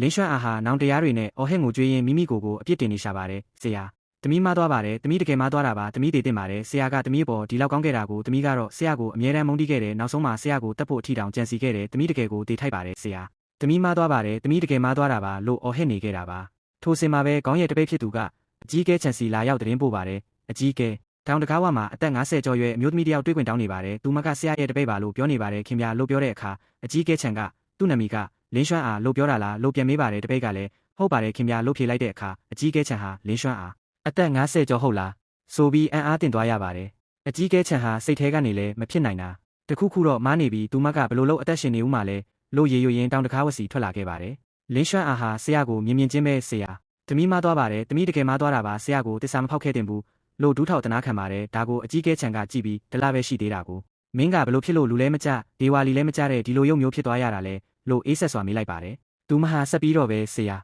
လင်းရွှမ်းအားဟာနောင်တရားတွေနဲ့အော်ဟစ်ငိုကြွေးရင်းမိမိကိုအပြစ်တင်နေရှာပါတယ်ဆရာသမီးမသွားပါတယ်သမီးတကယ်မသွားတာပါသမီးတည်တင်ပါတယ်ဆရာကသမီးပေါ်ဒီလောက်ကောင်းခဲ့တာကိုသမီးကတော့ဆရာကိုအမြဲတမ်းမုန်းတီးခဲ့တယ်နောက်ဆုံးမှာဆရာကိုတတ်ဖို့အထီတောင်ကြံစီခဲ့တယ်သမီးတကယ်ကိုတည်ထိုက်ပါတယ်ဆရာသမီးမသွားပါတယ်သမီးတကယ်မသွားတာပါလို့အော်ဟစ်နေခဲ့တာပါထိုစင်မှာပဲခေါင်းရဲ့တပိတ်ဖြစ်သူကအကြီးကဲချန်စီလာရောက်သတင်းပို့ပါတယ်အကြီးကဲတောင်တကားဝမှာအသက်50ကျော်ရွယ်အမျိုးသမီးတယောက်တွေ့ခွင့်တောင်းနေပါတယ်သူမကဆရာရဲ့တပိတ်ပါလို့ပြောနေပါတယ်ခင်ဗျာလို့ပြောတဲ့အခါအကြီးကဲချန်ကသူ့နာမည်ကလင်းရွှမ်းအားလို့ပြောတာလားလို့ပြန်မေးပါတယ်တပိတ်ကလည်းဟုတ်ပါတယ်ခင်ဗျာလို့ဖြေလိုက်တဲ့အခါအကြီးကဲချန်ဟာလင်းရွှမ်းအားအသက်50ကျော်ဟုတ်လားဆိုပြီးအံ့အားတင်သွားရပါတယ်အကြီးကဲချန်ဟာစိတ်ထဲကနေလည်းမဖြစ်နိုင်တာတခုခုတော့မားနေပြီးသူမကဘလို့လို့အသက်ရှင်နေဦးမှလဲလို့ရေရွရင်တောင်တကားဝစီထွက်လာခဲ့ပါတယ်လင်းရွှမ်းအားဟာဆရာကိုမြင်မြင်ချင်းပဲဆရာသမီးမသွားပါတယ်သမီးတကယ်မသွားတာပါဆရာကိုတစ္ဆာမဖောက်ခဲ့တင်ဘူးလို့ဒူးထောက်တနာခံပါတယ်ဒါကိုအကြီးကဲချန်ကကြည့်ပြီးတလားပဲရှိသေးတာကိုမင်းကဘလို့ဖြစ်လို့လူလဲမကြဒေဝါလီလဲမကြတဲ့ဒီလိုရုပ်မျိုးဖြစ်သွားရတာလဲလို့အေးဆက်စွာမေးလိုက်ပါတယ်သူမဟာဆက်ပြီးတော့ပဲဆရာ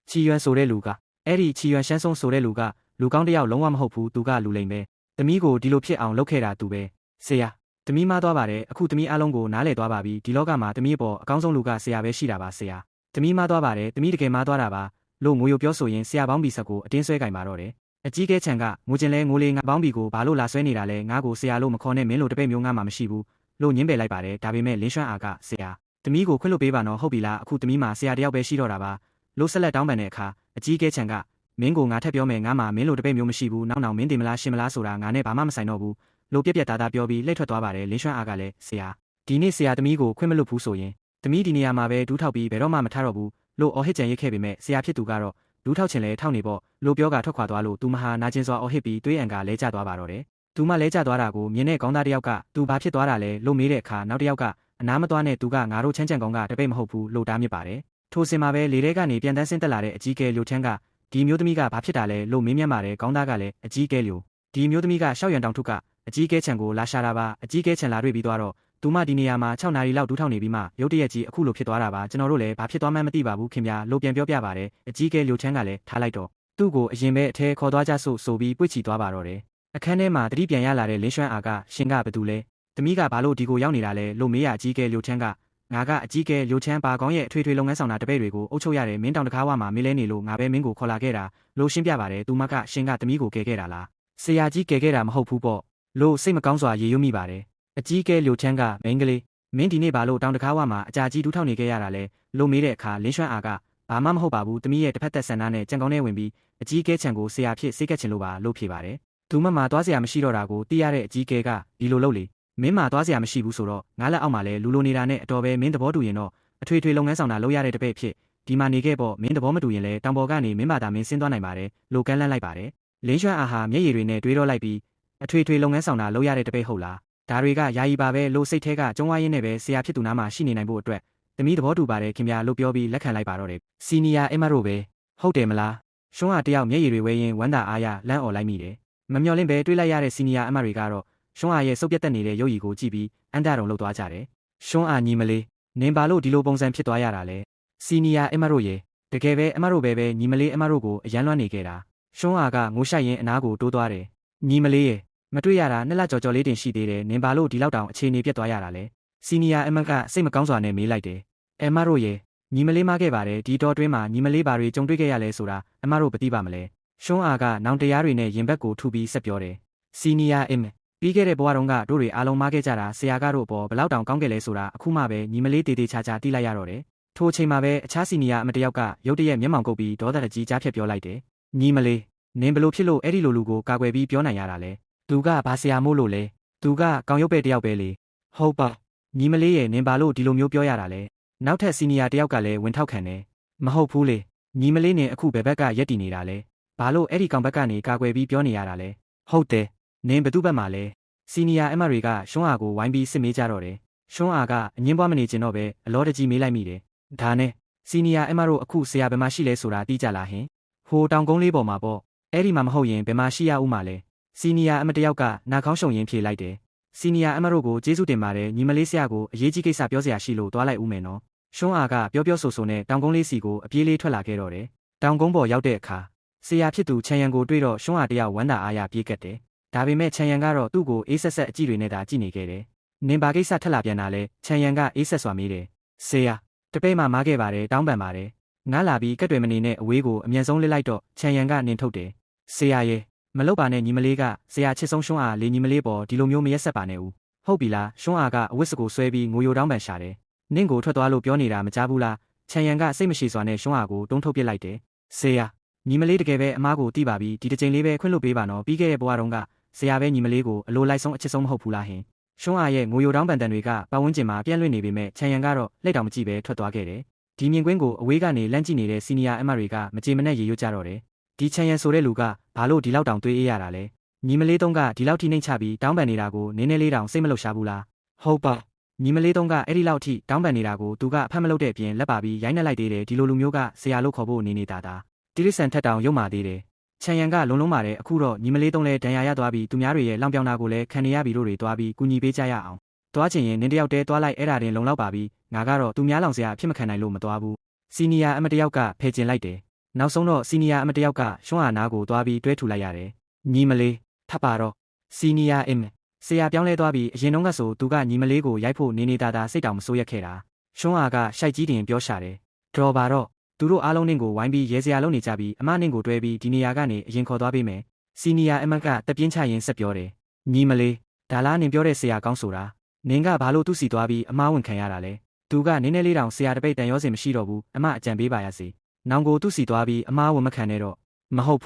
ချီရွမ်းဆိုတဲ့လူကအဲ့ဒီချီရွမ်းရှမ်းဆုံးဆိုတဲ့လူကလူကောင်းတယောက်လုံးဝမဟုတ်ဘူးသူကလူလိမ်ပဲသမီးကိုဒီလိုဖြစ်အောင်လုပ်ခဲ့တာသူပဲဆရာသမီးမသွားပါတယ်အခုသမီးအားလုံးကိုနားလည်သွားပါပြီဒီလောကမှာသမီးအပေါ်အကောင်းဆုံးလူကဆရာပဲရှိတာပါဆရာသမီးမသွားပါတယ်သမီးတကယ်မသွားတာပါလို့ငိုယိုပြောဆိုရင်ဆရာပေါင်းဘီဆက်ကိုအတင်းဆွဲကင်ပါတော့တယ်အကြီးကဲချန်ကငိုကျင်လဲငိုလေငါပေါင်းဘီကိုဘာလို့လာဆွဲနေတာလဲငါ့ကိုဆရာလို့မခေါ်နဲ့မင်းလိုတပိတ်မျိုးငါမှမရှိဘူးလို့ညင်းပယ်လိုက်ပါတယ်ဒါပေမဲ့လင်းရွှမ်းအားကဆရာသမီးကိုခွင့်လွှတ်ပေးပါနော်ဟုတ်ပြီလားအခုသမီးမှာဆရာတယောက်ပဲရှိတော့တာပါလို့ဆက်လက်တောင်းပန်တဲ့အခါအကြီးကဲချန်ကမင်းကိုငါထက်ပြောမယ်ငါမှမင်းလိုတပိတ်မျိုးမရှိဘူးနောက်မင်းတင်မလားရှင်မလားဆိုတာငါနဲ့ဘာမှမဆိုင်တော့ဘူးလို့ပြက်ပြက်သားသားပြောပြီးလှည့်ထွက်သွားပါတယ်လင်းရွှမ်းအားကလည်းဆရာဒီနေ့ဆရာသမီးကိုခွင့်မလွှတ်ဘူးဆိုရင်သမီးဒီနေရာမှာပဲဒူးထောက်ပြီးဘယ်တော့မှမထားတော့ဘူးလို့အော်ဟစ်ကြံရိတ်ခဲ့ပေမဲ့ဆရာဖြစ်သူကတော့ဒူးထောက်ချင်လဲထောက်နေပေါ့လို့ပြောကထွက်ခွာသွားလို့သူမဟာနာကျင်စွာအော်ဟစ်ပြီးတွေးအံကလဲကျသွားပါတော့တယ်သူမလဲကျသွားတာကိုမြင်တဲ့ကောင်းသားတယောက်ကသူဘာဖြစ်သွားတာလဲလို့မေးတဲ့အခါနောက်တစ်ယောက်ကအနားမသွားနဲ့သူကငါတို့ချမ်းချံကောင်ကတပိတ်မဟုတ်ဘူးလို့တားမြစ်ပါတယ်ထိုစင်မှာပဲလေထဲကနေပြန်တန်းဆင်းတက်လာတဲ့အကြီးကဲလျိုချမ်းကဒီမျိုးသမီးကဘာဖြစ်တာလဲလို့မေးမြန်းပါတယ်ကောင်းသားကလည်းအကြီးကဲလျိုဒီမျိုးသမီးကရှောက်ရံတောင်ထုကအကြီးကဲချံကိုလာရှာတာပါအကြီးကဲချံလာတွေ့ပြီးသွားတော့သူမဒီနေရာမှာ6နာရီလောက်ဒူးထောက်နေပြီးမှရုတ်တရက်ကြီးအခုလိုဖြစ်သွားတာပါကျွန်တော်တို့လည်းဘာဖြစ်သွားမှန်းမသိပါဘူးခင်ဗျာလို့ပြန်ပြောပြပါတယ်အကြီးကဲလျိုချမ်းကလည်းထားလိုက်တော့သူ့ကိုအရင်ပဲအထဲခေါ်သွားကြဆိုပြီးပွေ့ချီသွားပါတော့တယ်အခန်းထဲမှာတတိပြန်ရလာတဲ့လင်းရွှမ်းအားကရှင်ကဘာတူလဲသမီးကဘာလို့ဒီကိုရောက်နေတာလဲလို့မေးရအကြီးကဲလျိုချမ်းကငါကအကြီးကဲလျိုချမ်းပါကောင်းရဲ့အထွေထွေလုပ်ငန်းဆောင်တာတပည့်တွေကိုအုပ်ချုပ်ရတဲ့မင်းတောင်တကားဝမှာမေးလဲနေလို့ငါပဲမင်းကိုခေါ်လာခဲ့တာလို့ရှင်းပြပါတယ်သူမကရှင်ကသမီးကိုကယ်ခဲ့တာလားဆရာကြီးကယ်ခဲ့တာမဟုတ်ဘူးပေါ့လို့စိတ်မကောင်းစွာရေရွမိပါတယ်အကြီးကဲလျိုချမ်းကမင်းကလေးမင်းဒီနေ့ဘာလို့တောင်တကားဝမှာအကြာကြီးဒူးထောက်နေခဲ့ရတာလဲလို့မေးတဲ့အခါလင်းရွှမ်းအားကဘာမှမဟုတ်ပါဘူးသမီးရဲ့တစ်ဖက်သက်ဆန္ဒနဲ့ကြံကောင်းထဲဝင်ပြီးအကြီးကဲချံကိုဆရာဖြစ်စိတ်ကက်ချင်လို့ပါလို့ဖြေပါတယ်သူမမှာသွားစရာမရှိတော့တာကိုသိရတဲ့အကြီးကဲကဒီလိုလုပ်လေမင်းမှာသွားစရာမရှိဘူးဆိုတော့ငါလက်အောက်မှာလဲလူလိုနေတာနဲ့အတော်ပဲမင်းသဘောတူရင်တော့အထွေထွေလုပ်ငန်းဆောင်တာလုပ်ရတဲ့တပည့်ဖြစ်ဒီမှာနေခဲ့ပေါ့မင်းသဘောမတူရင်လဲတောင်ပေါ်ကနေမင်းဘာသာမင်းဆင်းသွားနိုင်ပါတယ်လို့ကမ်းလှမ်းလိုက်ပါတယ်လင်းရွှမ်းအားဟာမျက်ရည်တွေနဲ့တွေးတော့လိုက်ပြီးအထွေထွေလုပ်ငန်းဆောင်တာလုပ်ရတဲ့တပည့်ဟုတ်လားဒါတွေကယာယီပါပဲလို့စိတ်ထဲကကြုံဝါရင်းနဲ့ပဲဆရာဖြစ်သူနားမှာရှိနေနိုင်ဖို့အတွက်သမီးသဘောတူပါတယ်ခင်ဗျာလို့ပြောပြီးလက်ခံလိုက်ပါတော့တယ်စီနီယာအမတ်တို့ပဲဟုတ်တယ်မလားရှုံးအားတယောက်မျက်ရည်တွေဝဲရင်ဝမ်းသာအားရလန့်អော်လိုက်မိတယ်မမျော်လင့်ပဲတွေးလိုက်ရတဲ့စီနီယာအမတ်တွေကတော့ရှုံးအားရဲ့စုပ်ပြတ်တက်နေတဲ့ရုပ်ရည်ကိုကြည့်ပြီးအန်တာတုံလှုပ်သွားကြတယ်ရှုံးအားညီမလေးနင်ဘာလို့ဒီလိုပုံစံဖြစ်သွားရတာလဲစီနီယာအမတ်တို့ရဲ့တကယ်ပဲအမတ်တို့ပဲညီမလေးအမတ်တို့ကိုအယမ်းလွှမ်းနေခဲ့တာရှုံးအားကငိုရှိုက်ရင်အနားကိုတိုးသွားတယ်ညီမလေးရဲ့မတွေ့ရတာနှစ်လကြော်လေးတင်ရှိသေးတယ်နင်ဘာလို့ဒီလောက်တောင်အခြေအနေပြတ်သွားရတာလဲစီနီယာအမတ်ကစိတ်မကောင်းစွာနဲ့မေးလိုက်တယ်အမတ်တို့ရဲ့ညီမလေးမခဲ့ပါတယ်ဒီတော့တွင်းမှာညီမလေးဘာတွေကြုံတွေ့ခဲ့ရလဲဆိုတာအမတ်တို့မသိပါမလဲရှုံးအားကနောင်တရားတွေနဲ့ရင်ဘက်ကိုထူပြီးဆက်ပြောတယ်စီနီယာအမတ်ပြီးခဲ့တဲ့ဘဝတုန်းကတို့တွေအားလုံးမားခဲ့ကြတာဆရာကတို့အပေါ်ဘလောက်တောင်ကောင်းခဲ့လဲဆိုတာအခုမှပဲညီမလေးတေးသေးချာချာသိလိုက်ရတော့တယ်ထိုအချိန်မှာပဲအခြားစီနီယာအမတ်တယောက်ကရုတ်တရက်မျက်မှောင်ကုပ်ပြီးဒေါသတကြီးကြားဖြတ်ပြောလိုက်တယ်ညီမလေးနင်ဘလို့ဖြစ်လို့အဲ့ဒီလိုလူကိုကာကွယ်ပြီးပြောနိုင်ရတာလဲသူကဘာဆရာမို့လို့လဲသူကကောင်ရုပ်ပဲတယောက်ပဲလေဟုတ်ပါညီမလေးရဲ့နင်ဘာလို့ဒီလိုမျိုးပြောရတာလဲနောက်ထပ်စီနီယာတယောက်ကလည်းဝင်ထောက်ခံတယ်မဟုတ်ဘူးလေညီမလေးနင်အခုဘယ်ဘက်ကရက်တည်နေတာလဲဘာလို့အဲ့ဒီကောင်ဘက်ကနေကာကွယ်ပြီးပြောနေရတာလဲဟုတ်တယ်နင်ဘသူ့ဘက်မှာလဲစီနီယာအမတ်တွေကရှုံးအားကိုဝိုင်းပြီးစစ်မေးကြတော့တယ်ရှုံးအားကအငင်းပွားမနေချင်တော့ပဲအလောတကြီးမေးလိုက်မိတယ်ဒါနဲ့စီနီယာအမတ်တို့အခုဆရာဘယ်မှာရှိလဲဆိုတာသိကြလားဟင်ဟိုတောင်ကုန်းလေးပေါ်မှာပေါ့အဲ့ဒီမှာမဟုတ်ရင်ဘယ်မှာရှိရဦးမှာလဲစီနီယာအမတ်တယောက်ကနာခေါင်းရှုံရင်းဖြေလိုက်တယ်စီနီယာအမတ်တို့ကိုကျေးဇူးတင်ပါတယ်ညီမလေးဆရာကိုအရေးကြီးကိစ္စပြောစရာရှိလို့တွားလိုက်ဦးမယ်နော်ရှုံးအားကပြောဆိုနဲ့တောင်ကုန်းလေးစီကိုအပြေးလေးထွက်လာခဲ့တော့တယ်တောင်ကုန်းပေါ်ရောက်တဲ့အခါဆရာဖြစ်သူချန်ရန်ကိုတွေ့တော့ရှုံးအားတယောက်ဝမ်းသာအားရပြေးကတ်တယ်ဒါပေမဲ့ချန်ရန်ကတော့သူ့ကိုအေးဆက်ဆက်အကြည့်တွေနဲ့သာကြည့်နေခဲ့တယ်နင်ဘာကိစ္စထက်လာပြန်တာလဲချန်ရန်ကအေးဆက်စွာမေးတယ်ဆရာ တပိတ်မှမားခဲ့ပါတယ်တောင်းပန်ပါတယ်ငါလာပြီးကက်တွေမနေနဲ့အဝေးကိုအမြန်ဆုံးလစ်လိုက်တော့ခြံရံကနင်ထုတ်တယ်ဆရာရဲ့မလုပ်ပါနဲ့ညီမလေးကဆရာချစ်ဆုံးရှွန်းအားလေညီမလေးပေါ်ဒီလိုမျိုးမရက်ဆက်ပါနဲ့ဦးဟုတ်ပြီလားရှွန်းအားကအဝတ်စကိုဆွဲပြီးငိုယိုတောင်းပန်ရှာတယ်နင့်ကိုထွက်သွားလို့ပြောနေတာမကြားဘူးလားခြံရံကစိတ်မရှိစွာနဲ့ရှွန်းအားကိုတွန်းထုတ်ပစ်လိုက်တယ်ဆရာညီမလေးတကယ်ပဲအမားကိုတီးပါပြီဒီတစ်ချိန်လေးပဲခွင့်လွှတ်ပေးပါနော်ပြီးခဲ့တဲ့ဘဝတုန်းကဆရာပဲညီမလေးကိုအလိုလိုက်ဆုံးအချစ်ဆုံးမဟုတ်ဘူးလားဟင်ရှွန်းအားရဲ့ငိုယိုတောင်းပန်တန်တွေကပတ်ဝန်းကျင်မှာပြန့်လွင့်နေပေမဲ့ခြံရံကတော့လက်တောင်မကြည့်ပဲထွက်သွားခဲ့တယ်ဒီမြင်ကွင်းကိုအဝေးကနေလန့်ကြည့်နေတဲ့စီနီယာအမတွေကမကြေမနက်ရေရွတ်ကြတော့တယ်ဒီခြံရံဆိုတဲ့လူကဘာလို့ဒီလောက်တောင်တွေးအေးရတာလဲညီမလေးတုံးကဒီလောက်ထိနှိမ့်ချပြီးတောင်းပန်နေတာကိုနင်းနေလေးတောင်စိတ်မလှုပ်ရှားဘူးလားဟုတ်ပါညီမလေးတုံးကအဲ့ဒီလောက်ထိတောင်းပန်နေတာကိုသူကအဖတ်မလုပ်တဲ့အပြင်လက်ပါပြီးရိုင်းနှက်လိုက်သေးတယ်ဒီလိုလူမျိုးကဆရာလို့ခေါ်ဖို့နေနေတာတိရစ္ဆာန်ထက်တောင်ရုံမာသေးတယ်ခြံရံကလုံးလုံးမာတယ်အခုတော့ညီမလေးတုံးလဲဒဏ်ရာရသွားပြီးသူများတွေရဲ့လောင်ပြောင်တာကိုလည်းခံနေရပြီတို့တွေသွားပြီးကူညီပေးကြရအောင်သွားချင်ရင်နင်းတယောက်တည်းသွားလိုက်အဲ့ဒါတင်လုံလောက်ပါပြီငါကတော့သူများလောင်စရာအဖြစ်မခံနိုင်လို့မသွားဘူးစီနီယာအမတယောက်ကဖယ်ကျင်လိုက်တယ်နောက်ဆုံးတော့စီနီယာအမတယောက်ကရှွန်းအာနာကိုသွားပြီးတွဲထူလိုက်ရတယ်ညီမလေးထပ်ပါတော့စီနီယာအင်ဆရာပြောင်းလဲသွားပြီးအရင်တုန်းကဆိုသူကညီမလေးကိုရိုက်ဖို့နေနေတာစိတ်တောင်မဆိုးရက်ခဲ့တာရှွန်းအာကရှိုက်ကြီးတင်ပြောရှာတယ်ဒရော်ပါတော့သူတို့အားလုံးနင့်ကိုဝိုင်းပြီးရဲစရာလုံးနေကြပြီးအမနင့်ကိုတွဲပြီးဒီနေရာကနေအရင်ခေါ်သွားပေးမယ်စီနီယာအမကတပြင်းချရင်ဆက်ပြောတယ်ညီမလေးဒါလားနင်ပြောတဲ့ဆရာကောင်းဆိုတာနင်ကဘာလို့သူ့စီသွားပြီးအမားဝင်ခံရတာလဲသူကနင်းနေလေးတောင်ဆရာတပိတ်တန်ရောစင်မရှိတော့ဘူးအမအကြံပေးပါရစေနောင်ကိုသူ့စီသွားပြီးအမားဝင်မခံနဲ့တော့မဟုတ်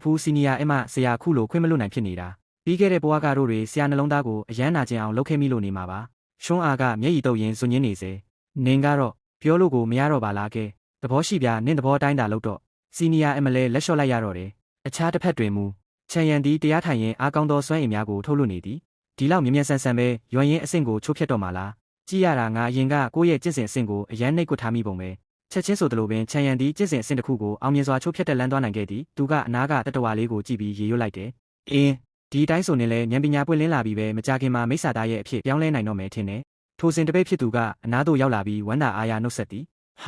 ဘူးစီနီယာအမဆရာခုလိုခွင့်မလွတ်နိုင်ဖြစ်နေတာပြီးခဲ့တဲ့ဘဝကတို့တွေဆရာနှလုံးသားကိုအယမ်းနာကျင်အောင်လုပ်ခဲ့မိလို့နေမှာပါရှွန်းအားကမျက်ရည်တုပ်ရင်းဇွန်ညင်းနေစေနင်ကတော့ပြောလို့ကိုမရတော့ပါလားကဲသဘောရှိပြနင့်သဘောတိုင်းတာလို့တော့စီနီယာအမလဲလက်လျှော့လိုက်ရတော့တယ်အခြားတစ်ဖက်တွင်မူခြံရံသည်တရားထိုင်ရင်အားကောင်းသောစွမ်းအင်များကိုထုတ်လွှတ်နေသည်ဒီလောက်မြ мян ဆန်ဆန်ပဲရွံရင်အဆင့်ကိုချိုးဖြတ်တော့မှာလားကြည့်ရတာငါအရင်ကကိုယ့်ရဲ့ကျင့်စဉ်အဆင့်ကိုအရန်နှိပ်ကွထားမိပုံပဲချက်ချင်းဆိုသလိုပင်ခြံရံသည်ကျင့်စဉ်အဆင့်တစ်ခုကိုအောင်မြင်စွာချိုးဖြတ်တက်လန်းသွားနိုင်ခဲ့သည်သူကအနာကတတဝါလေးကိုကြည့်ပြီးရေရွတ်လိုက်တယ်အင်းဒီတိုင်းဆိုရင်လည်းဉာဏ်ပညာပွင့်လင်းလာပြီးပဲမကြခင်မှာမိစ္ဆာသားရဲ့အဖြစ်ပြောင်းလဲနိုင်တော့မယ်ထင်တယ်ထိုစဉ်တပိတ်ဖြစ်သူကအနာတို့ရောက်လာပြီးဝမ်းသာအားရနှုတ်ဆက်သည်ဟ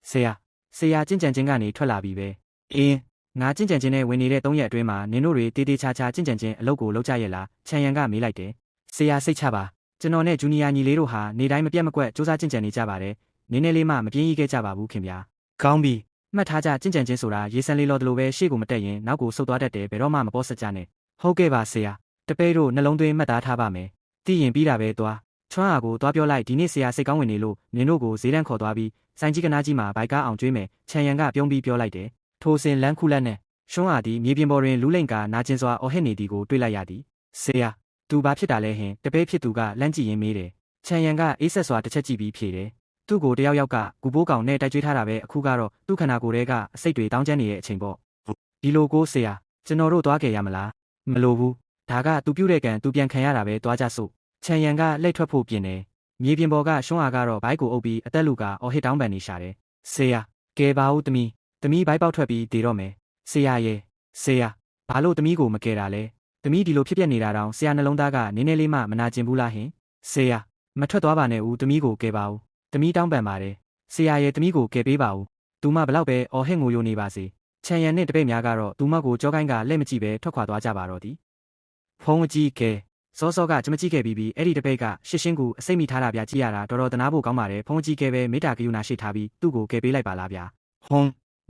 ာဆရာကျင့်ကြံခြင်းကနေထွက်လာပြီးပဲအင်းငါကျင့်ကြံခြင်းနဲ့ဝင်နေတဲ့3ရက်အတွင်းမှာနင်တို့တွေတေးသေးချာချာကျင့်ကြံခြင်းအလုပ်ကိုလုပ်ကြရဲ့လားခြံရံကမေးလိုက်တယ်ဆရာစိတ်ချပါကျွန်တော်နဲ့ဂျူနီယာညီလေးတို့ဟာနေတိုင်းမပြတ်မကွက်စူးစမ်းကျင့်ကြံနေကြပါတယ်နင်းနေလေးမှမပြင်းကြီးခဲ့ကြပါဘူးခင်ဗျာကောင်းပြီမှတ်ထားကြကျင့်ကြံခြင်းဆိုတာရေစံလေးလော်တလို့ပဲရှေ့ကိုမတက်ရင်နောက်ကိုဆုတ်သွားတတ်တယ်ဘယ်တော့မှမပေါ်စကြနဲ့ဟုတ်ကဲ့ပါဆရာတပည့်တို့နှလုံးသွင်းမှတ်သားထားပါမယ်သိရင်ပြီးတာပဲသွားချွမ်းအားကိုသွားပြောလိုက်ဒီနေ့ဆရာစိတ်ကောင်းဝင်နေလို့နင်တို့ကိုဈေးတန်းခေါ်သွားပြီးစိုင်းကြီးကနားကြီးမှာဘိုက်ကားအောင်ကျွေးမယ်ခြံရံကပြုံးပြီးပြောလိုက်တယ်ထိုစဉ်လန်းခုလက်နဲ့ရှွန်းအားသည်မြေပြင်ပေါ်တွင်လူးလိန်ကာနာကျင်စွာအော်ဟစ်နေသည်ကိုတွေ့လိုက်ရသည်ဆရာသူဘာဖြစ်တာလဲဟင်တပည့်ဖြစ်သူကလန့်ကြည့်ရင်းမေးတယ်ခြံရံကအေးဆက်စွာတစ်ချက်ကြည့်ပြီးဖြေတယ်သူ့ကိုတယောက်ကကူပိုးကောင်နဲ့တိုက်ကျွေးထားတာပဲအခုကတော့သူ့ခန္ဓာကိုယ်ထဲကအစိတ်တွေတောင်းကျမ်းနေတဲ့အချိန်ပေါ့ဒီလိုကိုဆရာကျွန်တော်တို့သွားကြရမလားမလိုဘူးဒါကသူပြုတ်တဲ့ကံသူပြန်ခံရတာပဲသွားကြစို့ခြံရံကလက်ထွက်ဖို့ပြင်တယ်မြေပြင်ပေါ်ကရှွန်းအားကတော့ဘိုက်ကိုအုပ်ပြီးအသက်လူကအော်ဟစ်တောင်းပန်နေရှာတယ်ဆရာကဲပါဦးသမီးဘိုက်ပေါက်ထွက်ပြီးတေတော့မယ်ဆရာဘာလို့သမီးကိုမကယ်တာလဲသမီးဒီလိုဖြစ်ပြနေတာတောင်ဆရာနှလုံးသားကနင်းနေလေးမှမနာကျင်ဘူးလားဟင်ဆရာမထွက်သွားပါနဲ့ဦးသမီးကိုကယ်ပါဦးသမီးတောင်းပန်ပါတယ်ဆရာရဲ့သမီးကိုကယ်ပေးပါဦးသူမဘလောက်ပဲအော်ဟစ်ငိုယိုနေပါစေခြံရံနဲ့တပည့်များကတော့သူမကိုကြောကိုင်းကလက်မကြည့်ပဲထွက်ခွာသွားကြပါတော့သည်ဖုံးအကြီးကဲစောကကြမကြည့်ခဲ့ပြီးအဲ့ဒီတပည့်ကရှစ်ရှင်းကူအစိတ်မိထားတာဗျာကြည့်ရတာတော်တော်တနာဖို့ကောင်းပါတယ်ဖုံးအကြီးကဲပဲမေတ္တာကရုဏာရှိထားပြီးသူ့ကိုကယ်ပေးလိုက်ပါလားဗျာဟွန်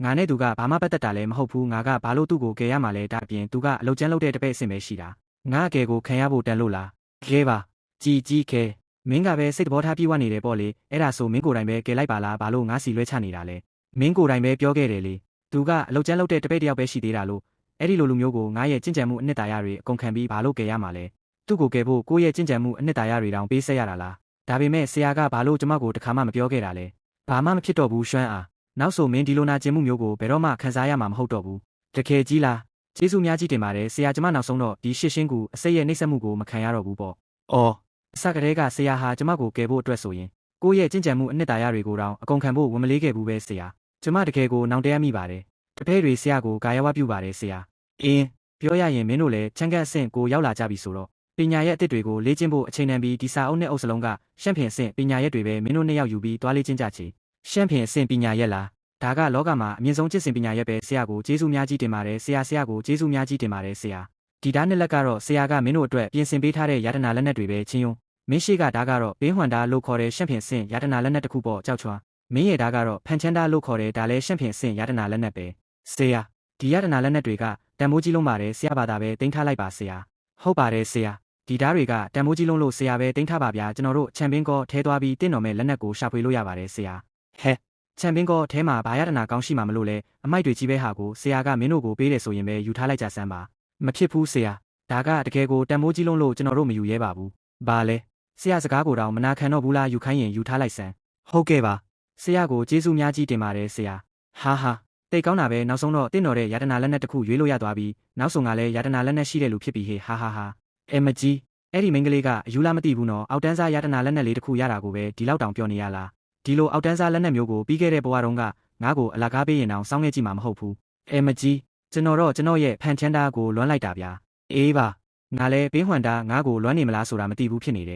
းငါနဲ့သူကဘာမှပတ်သက်တာလည်းမဟုတ်ဘူးငါကဘာလို့သူ့ကိုကယ်ရမှာလဲဒါအပြင်သူကအလုတ်ကျန်းလုပ်တဲ့တပည့်အဆင့်ပဲရှိတာငါအကယ်ကိုခံရဖို့တန်လို့လားခဲပါကြီးခဲမင်းကပဲစိတ်သဘောထားပြေးဝနေတယ်ပေါ့လေအဲ့ဒါဆိုမင်းကိုယ်တိုင်ပဲကယ်လိုက်ပါလားဘာလို့ငါစီလွဲချနေတာလဲမင်းကိုယ်တိုင်ပဲပြောခဲ့တယ်လေသူကအလုတ်ကျန်းလုပ်တဲ့တပည့်တယောက်ပဲရှိသေးတာလို့အဲ့ဒီလိုလူမျိုးကိုငါရဲ့ကျင့်ကြံမှုအနှစ်သာရတွေအကုန်ခံပြီးဘာလို့ကယ်ရမှာလဲသူ့ကိုကယ်ဖို့ကိုယ့်ရဲ့ကျင့်ကြံမှုအနှစ်သာရတွေတောင်ပေးဆက်ရတာလားဒါပေမဲ့ဆရာကဘာလို့ကျမကိုတခါမှမပြောခဲ့တာလဲဘာမှမဖြစ်တော့ဘူးရွှမ်းအားနောက်ဆိုမင်းဒီလိုနာကျင်မှုမျိုးကိုဘယ်တော့မှခံစားရမှာမဟုတ်တော့ဘူးတကယ်ကြီးလားကျေးဇူးများကြီးတင်ပါတယ်ဆရာကျမနောက်ဆုံးတော့ဒီရှစ်ရှင်းကူအစိတ်ရဲ့နှိမ့်ဆက်မှုကိုမခံရတော့ဘူးပေါ့အော်အစကတည်းကဆရာဟာကျမကိုကယ်ဖို့အတွက်ဆိုရင်ကိုယ့်ရဲ့ကျင့်ကြံမှုအနှစ်သာရတွေကိုတောင်အကုန်ခံဖို့ဝန်မလေးခဲ့ဘူးပဲဆရာကျမတကယ်ကိုနောင်တရမိပါတယ်တပည့်တွေဆရာကိုကာယဝပြုပါတယ်ဆရာအင်းပြောရရင်မင်းတို့လည်းချမ်းကပ်အဆင့်ကိုရောက်လာကြပြီဆိုတော့ပညာရဲ့အသစ်တွေကိုလေ့ကျင့်ဖို့အချိန်တန်ပြီးဒီစာအုပ်နဲ့အုပ်စလုံးကရှမ်းဖင်အဆင့်ပညာရဲ့တွေပဲမင်းတို့နှစ်ယောက်ယူပြီးတွားလေ့ကျင့်ကြချေရှမ်းဖင်အဆင့်ပညာရဲ့လားဒါကလောကမှာအမြင့်ဆုံးကျင့်စဉ်ပညာရဲ့ပဲဆရာကိုကျေးဇူးများကြီးတင်ပါတယ်ဆရာကိုကျေးဇူးများကြီးတင်ပါတယ်ဆရာဒီဓာတ်နှစ်လက်ကတော့ဆရာကမင်းတို့အတွက်ပြင်ဆင်ပေးထားတဲ့ယာတနာလက်နက်တွေပဲချင်းယုံမင်းရှိကဒါကတော့ဘေးဟွမ်တာလို့ခေါ်တဲ့ရှမ်းဖင်အဆင့်ယာတနာလက်နက်တစ်ခုပေါ့ကြောက်ချွာ မင်းရဲ့ဒါကတော့ဖန်ချန်တာလို့ခေါ်တယ်ဒါလည်းရှန့်ဖြင့်အဆင့်ယတနာလက်နက်ပဲဆရာဒီယတနာလက်နက်တွေကတန်မိုးကြီးလုံးပါတယ်ဆရာဘာသာပဲတင်ထားလိုက်ပါဆရာဟုတ်ပါတယ်ဆရာဒီဓာတ်တွေကတန်မိုးကြီးလုံးလို့ဆရာပဲတင်ထားပါဗျာကျွန်တော်တို့ချန်ပင်းကောထဲသွားပြီးတင့်တော်မဲ့လက်နက်ကိုရှာဖွေလို့ရပါတယ်ဆရာဟဲ့ချန်ပင်းကောထဲမှာဘာယတနာကောင်းရှိမှမလို့လဲအမိုက်တွေကြီးပဲဟာကိုဆရာကမင်းတို့ကိုပေးတယ်ဆိုရင်ပဲယူထားလိုက်ကြစမ်းပါမဖြစ်ဘူးဆရာဒါကတကယ်ကိုတန်မိုးကြီးလုံးလို့ကျွန်တော်တို့မယူရဲပါဘူးဘာလဲဆရာစကားကိုတော့မနာခံတော့ဘူးလားယူခိုင်းရင်ယူထားလိုက်စမ်းဟုတ်ကဲ့ပါဆရာကိုကျေးဇူးများကြီးတင်ပါတယ်ဆရာဟာဟာတိတ်ကောင်းတာပဲနောက်ဆုံးတော့တင့်တော်တဲ့ယတနာလက်နက်တစ်ခုရွေးလို့ရသွားပြီနောက်ဆုံးကလည်းယတနာလက်နက်ရှိတဲ့လူဖြစ်ပြီဟေဟာဟာဟာမကြီးအဲ့ဒီမိန်းကလေးကအယူလားမသိဘူးနော်အောက်တန်းစားယတနာလက်နက်လေးတစ်ခုရတာကိုပဲဒီလောက်တောင်ပြောနေရလားဒီလိုအောက်တန်းစားလက်နက်မျိုးကိုပြီးခဲ့တဲ့ဘဝတုန်းကငါ့ကိုအလကားပေးရင်တောင်စောင်းခဲ့ကြည့်မှာမဟုတ်ဘူးမကြီးကျွန်တော်ရဲ့ဖန်ချန်တာကိုလွမ်းလိုက်တာဗျာအေးပါငါလည်းပေးဟွန်တာငါ့ကိုလွမ်းနေမလားဆိုတာမသိဘူးဖြစ်နေတ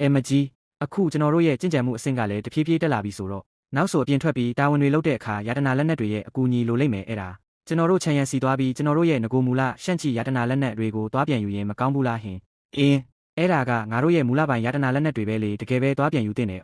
ယ်မကြီးအခုကျွန်တော်တို့ရဲ့ကြင်ကြံမှုအဆင့်ကလည်းတဖြည်းဖြည်းတက်လာပြီဆိုတော့နောက်ဆိုအပြင်ထွက်ပြီးတာဝန်တွေလုပ်တဲ့အခါယတနာလက်နက်တွေရဲ့အကူအညီလိုလိမ့်မယ်အဲ့ဒါကျွန်တော်တို့ခြံရံစီသွားပြီးကျွန်တော်တို့ရဲ့ငကိုမူလရှန့်ချီယတနာလက်နက်တွေကိုသွားပြန်ယူရင်မကောင်းဘူးလားဟင်အဲ့ဒါကငါတို့ရဲ့မူလပိုင်းယတနာလက်နက်တွေပဲလေတကယ်ပဲသွားပြန်ယူတင်တယ်